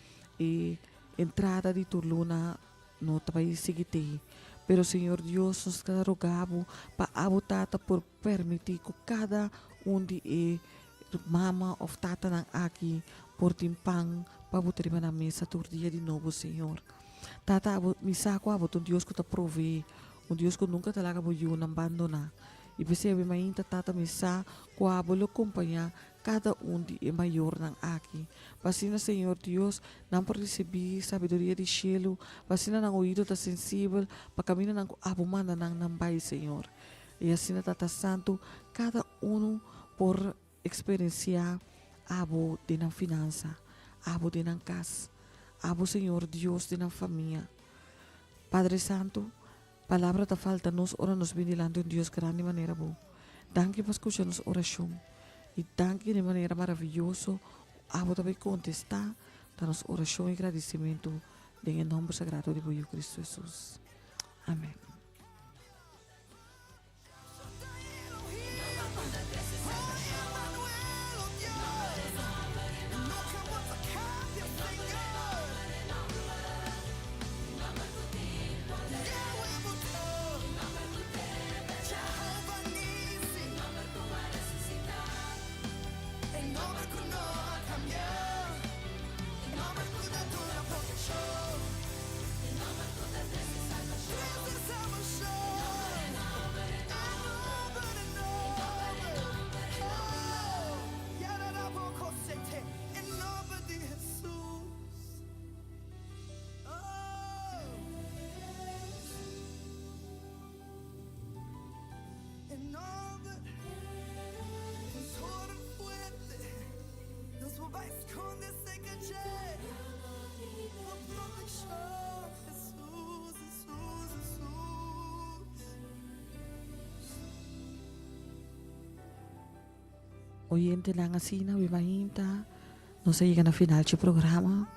E: e entrada de turluna no trabalho seguinte. Pero Senhor Deus nos cada rogabo para abo tata por permitir que cada de mama of tata ng aki por timpang pabutriba na mesa turdia de novo, Senhor. Tata, misa ko abo, Deus que te prove, Deus que nunca talaga boyo nang abandona. E percebe mainta tata misa ko abo lo acompanhar cada de maior ng aki. Vacina, Senhor Deus, não por receber sabedoria de cielo, vacina ng ouvido ta sensível, para caminho ng abo manda ng nambay, Senhor. E assim tata santo, cada por experienciar abo de na finança, abo de na casa, abo Senhor Deus de na família. Padre Santo, palavra da falta nos ora nos benilando em Deus grande maneira bo. Danke por escuchar nos oração e danke de maneira maravilhosa abo também contestar da nos oração e agradecimento em nome sagrado de Cristo Jesus. Amém. oyente lang asina, wimahinta. Nós chega na final do programa.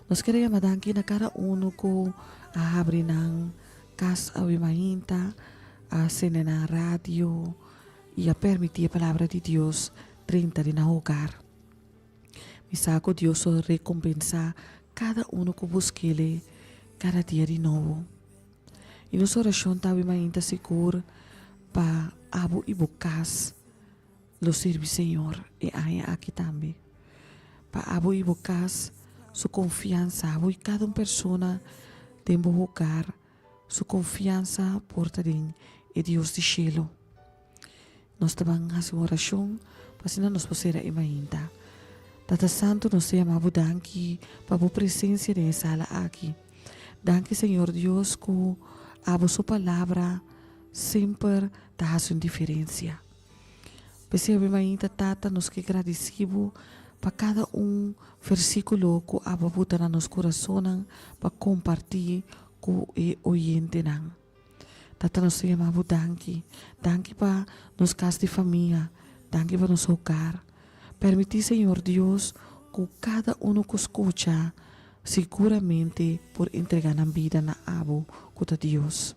E: Nós queremos madanki na cada ko abrir ng kas a wimahinta, a cena na radio, e a permitir a palavra de Deus 30 de na hogar. Misako Deus o recompensa cada ko busquele cada dia de novo. E nossa oração está wimahinta seguro para abo e bukas lo sirve Senhor e aí aqui também. Para abo e bukas su confiança, abo e cada persona tem bocar su confiança porta din e Deus de cielo. Nós também fazemos oração para se nos possera imahinta. Tata Santo nos chamamos danki para a presença de sala aqui. Danke Senhor Deus que abo su palavra sempre está fazendo diferença. Percebe ainda, Tata, nos que agradecemos para cada versículo que abo botar na nosso coração para compartilhar com o oyente. Tata, nos chamamos danke. Danke para nos casas de família. Danke para nos hogar. Permitir, Senhor Deus, que cada que escuta seguramente por entregar a vida na abo com Deus.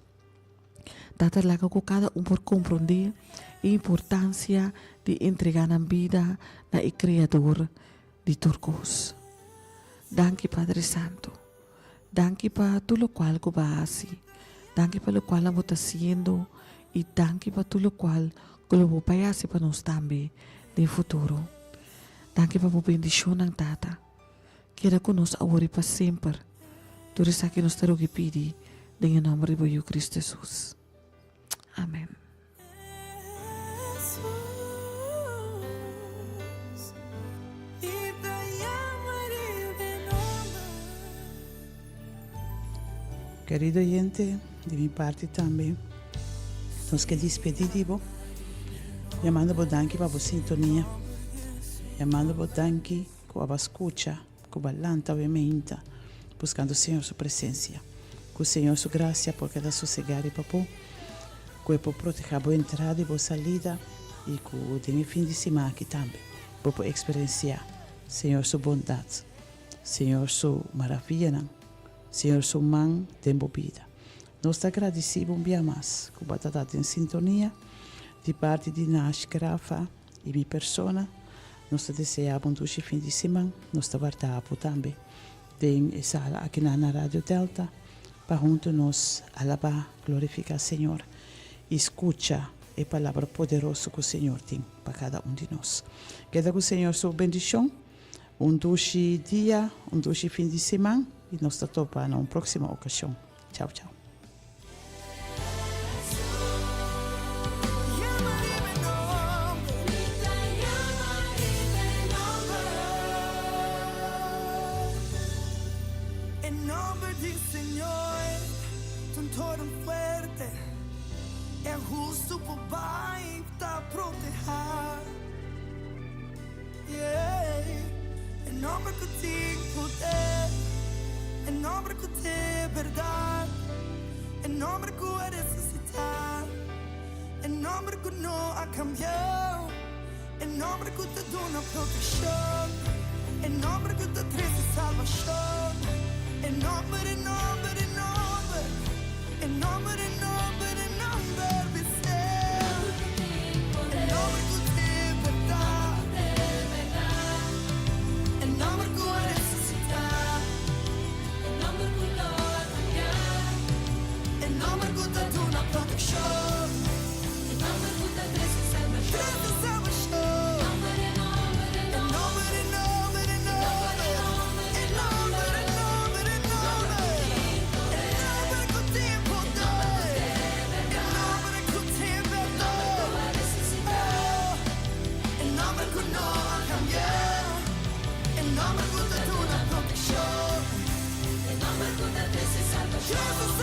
E: Tata, laga que cada por compreender a importância de entregar a vida na Criador de Turcos. Danke, Padre Santo. Danke para tudo o qual que vai. Danke para o qual estamos fazendo e danke para tudo o qual que vai fazer para nós também no futuro. Danke para a bendição, Tata. Queda conosco agora para sempre. Tudo isso que nós temos que pedir, em nome de Cristo Jesus. Amém.
D: Querido oyente, de mi parte también, nos que despedimos, llamando por danke para a sintonia, llamando por danke para a escucha, para balanta obviamente, buscando o Senhor sua presença, com o Senhor sua graça, porque da sossegar e papo, que por proteger a boa entrada e boa saída, e que tem fim de semana aqui também, para experienciar, Senhor sua bondade, Senhor sua maravilha, Senhor sua mão tem vida. Nós te agradecemos um dia mais, que você está em sintonia, de parte de Nash Grafa e minha persona. Nós te desejamos um doce fim de semana, nós te guardamos também. Tem sala aqui na Rádio Delta, para junto nós alabar, glorificar o Senhor. Escucha a palavra poderosa que o Senhor tem para cada de nós. Queda com o Senhor sua bendição, um doce dia, um doce fim de semana, e nós te topamos na próxima ocasião. Tchau, tchau.
I: Justo por vai tá proteger. Yeah. En nombre que tem poder, en nombre que tem verdade, en nombre que é ressuscitar, en nombre que não ha cambiado, en nombre que te dá uma proteção, en nombre que te traz salvação, en nombre, en nombre, en nombre, en nombre, en nombre, en nombre. Jesus,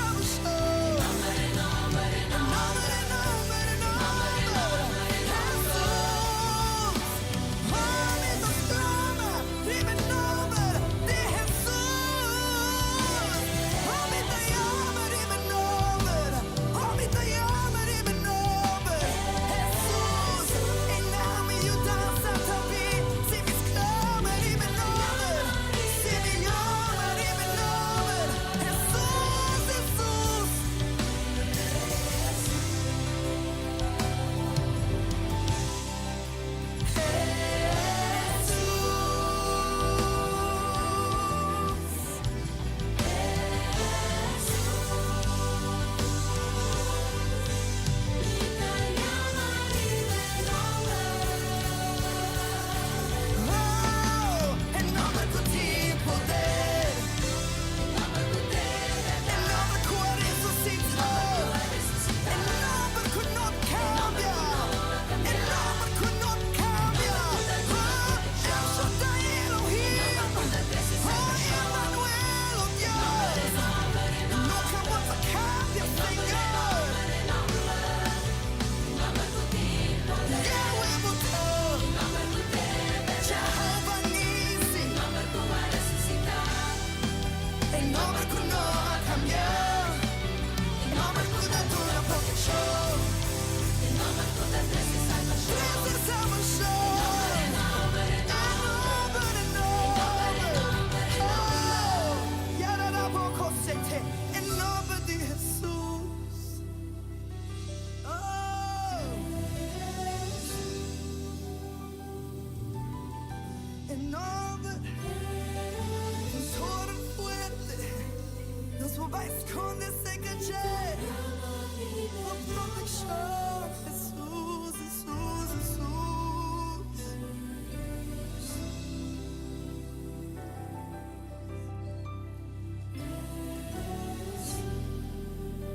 I: conexão. Jesus, Jesus, Jesus.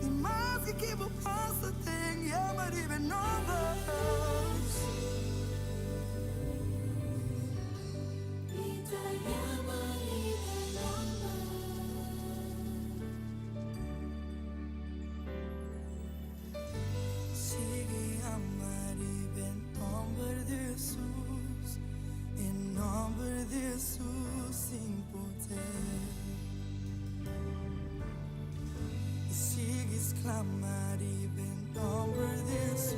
I: E mais que eu possa ter, amar novas. Sigue amar e bem nombre de Jesus, em nome de Jesus sem poder. E sigue exclamar e bem nombre de Jesus.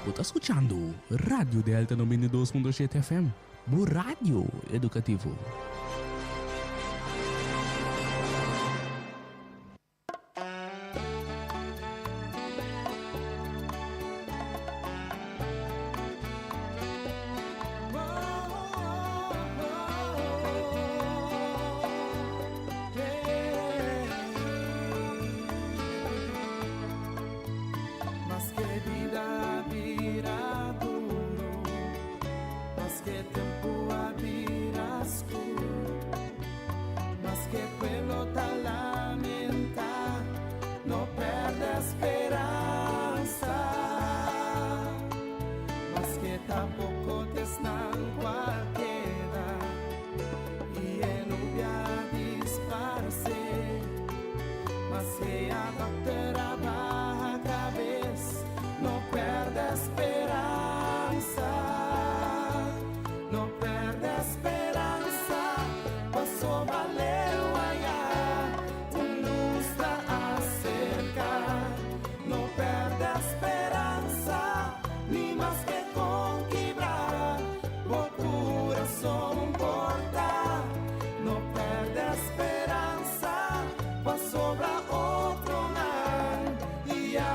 A: Você está escutando Rádio Delta 92.7 FM, o rádio educativo.
I: Mas que vida virá duro, mas que tempo abrirá escuro, mas que pueblo te lamenta, no perde esperanza, mas que tampoco te están cualquiera y en lluvia disparce, mas que adaptará baja cabeza, no perde esperanza, no perde esperanza, pasó valeu allá, tu luz está cerca, no perde esperanza, ni más que conquistar, por corazón porta, no perde esperanza, pasó otro mar y a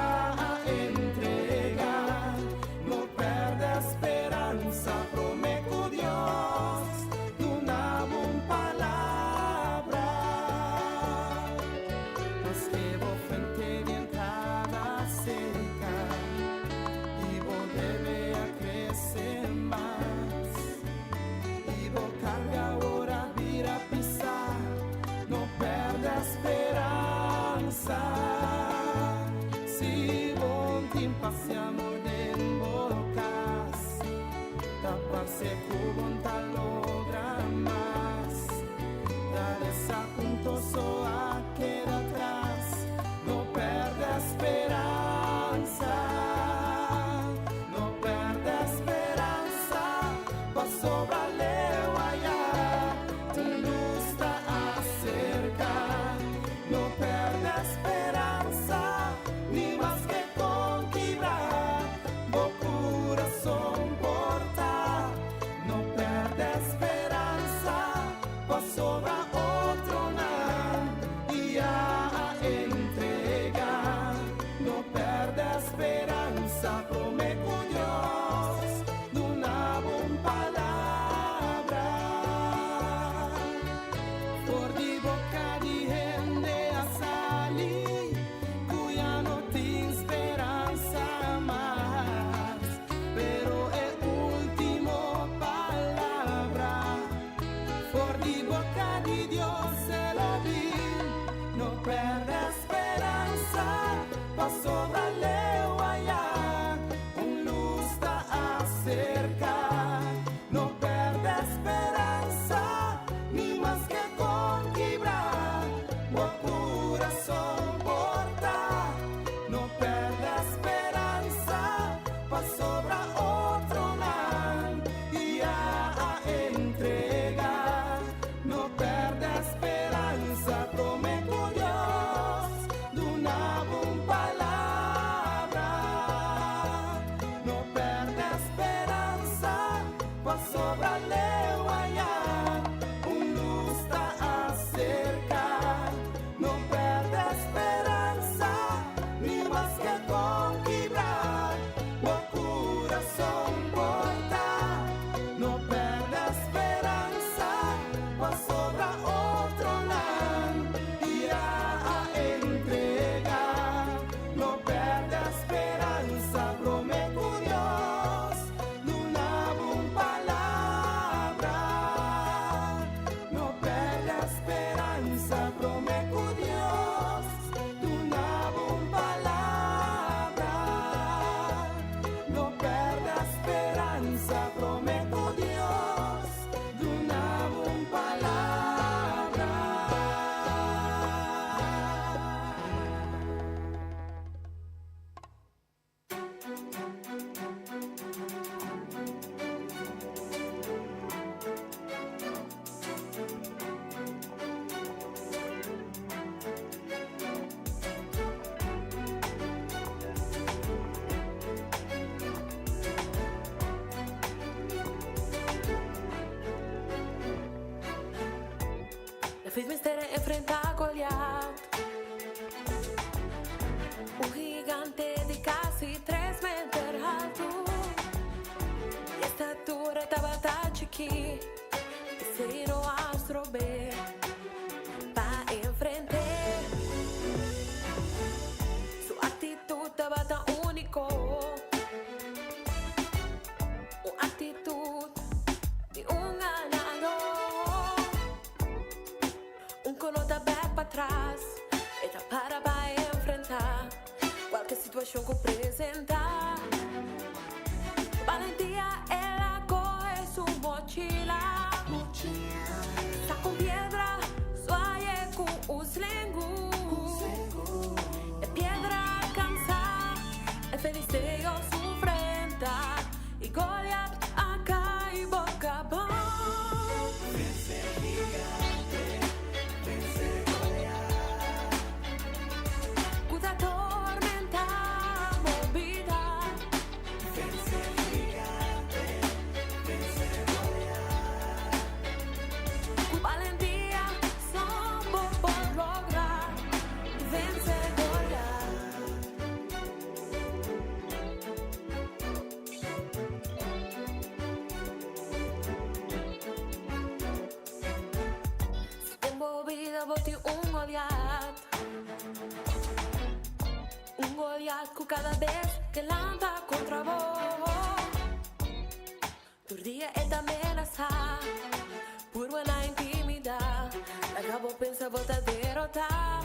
I: entregar, no perde esperanza, prometo Dios, de una buena palabra, pues que vos frente de entrada cerca y vos debe a crecer más y vos carga ahora vira pisar, no perde esperanza. Si vos te passiamo en bocas, taparse con tal logra más, dale esa punto so a queda atrás, no perde esperanza, no perde esperanza, pasó valeu allá, tu luz está cerca, no perde esperanza, ni más que conquistar, vos corazón porta, no perde esperanza, pasó a otro mar y a entregar, no perde esperanza, prometo Dios, de una buena palabra, por di boca di gente a salir.
J: enfrentar a Goliat, un gigante de casi 3 metros alto. E estatura estava tão chiqui, e se não astro B para enfrentar. Sua atitude estava tão único, uma atitude de ganador. Que não está back para trás, e tá para enfrentar qualquer situação que apresentar. Valentia, ela corre sua mochila. Tá com pedra, suaje com os lengos. É pedra alcançar, é feliz de eu sofrenta. E Goliat acá e boca bom. Botei Goliat que cada vez que lança contra vos. Tu dia é de ameaçar, por uma intimidade, acabou pensar voltar a derrotar.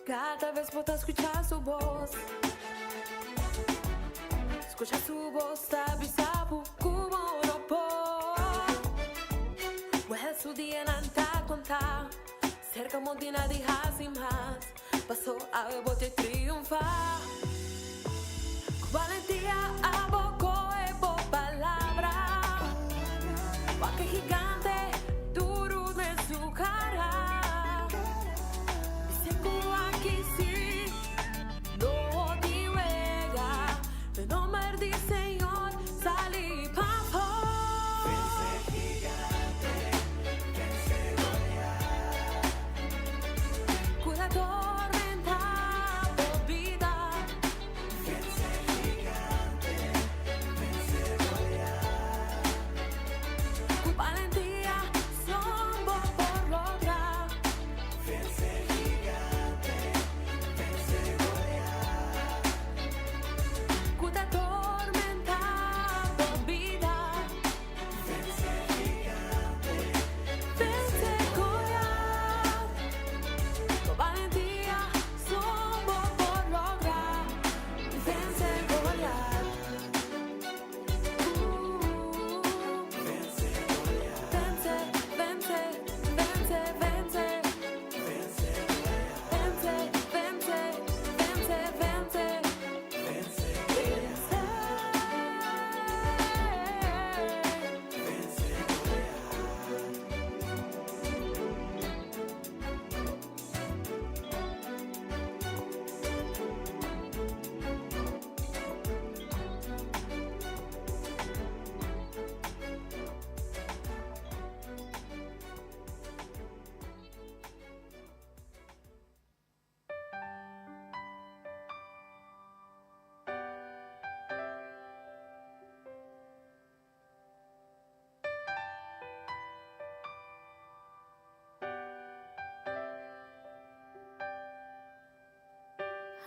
J: Cada vez volta a escuchar sua voz, escuchar sua voz, sabe como não pode. Su día nanta contar, cerca montina de hasi más, pasó a bote triunfar. Con valentía abocó e por palabra, porque gigante duro de su cara. Dice que aquí sí, no te juega, el nombre del Señor salí pa'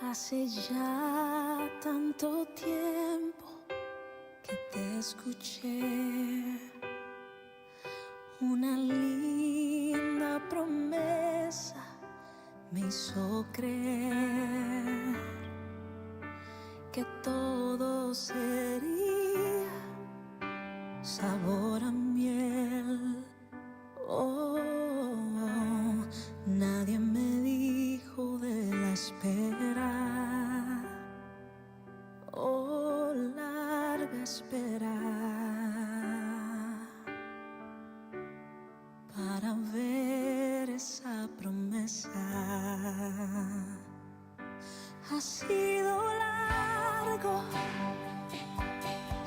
C: Hace ya tanto tiempo que te escuché, una linda promesa me hizo creer que todo sería sabor a miel. Oh, nadie me dijo de la espera, oh, larga espera, para ver esa promesa. Ha sido largo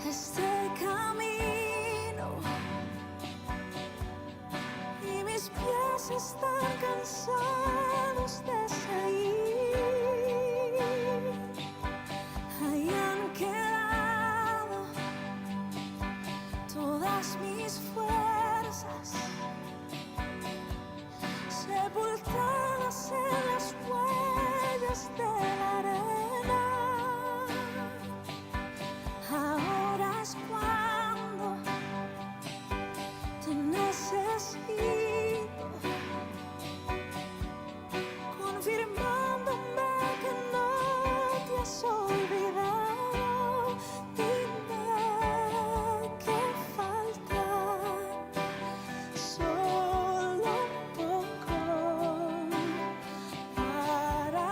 C: este camino y mis cansados de seguir. Hayan quedado todas mis fuerzas sepultadas en las huellas de la arena. Ahora es cuando te necesito, confirmándome que no te has olvidado. Dime que falta solo un poco para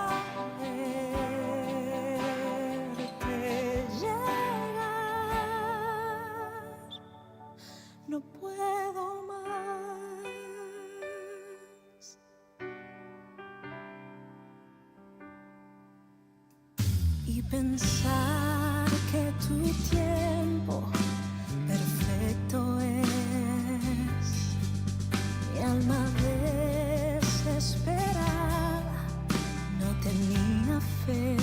C: verte llegar. No puedo más. Y pensar que tu tiempo perfecto es. Mi alma desesperada no tenía fe,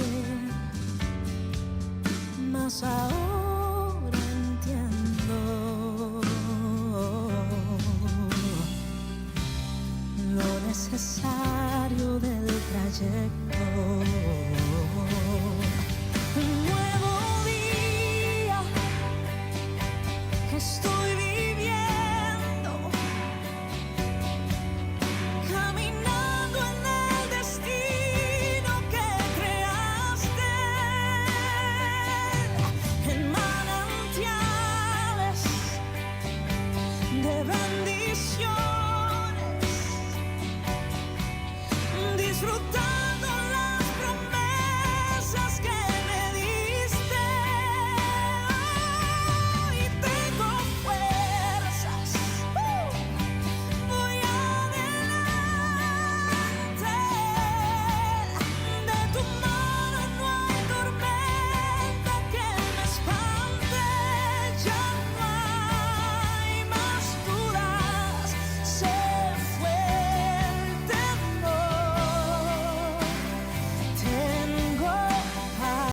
C: mas ahora entiendo lo necesario del trayecto.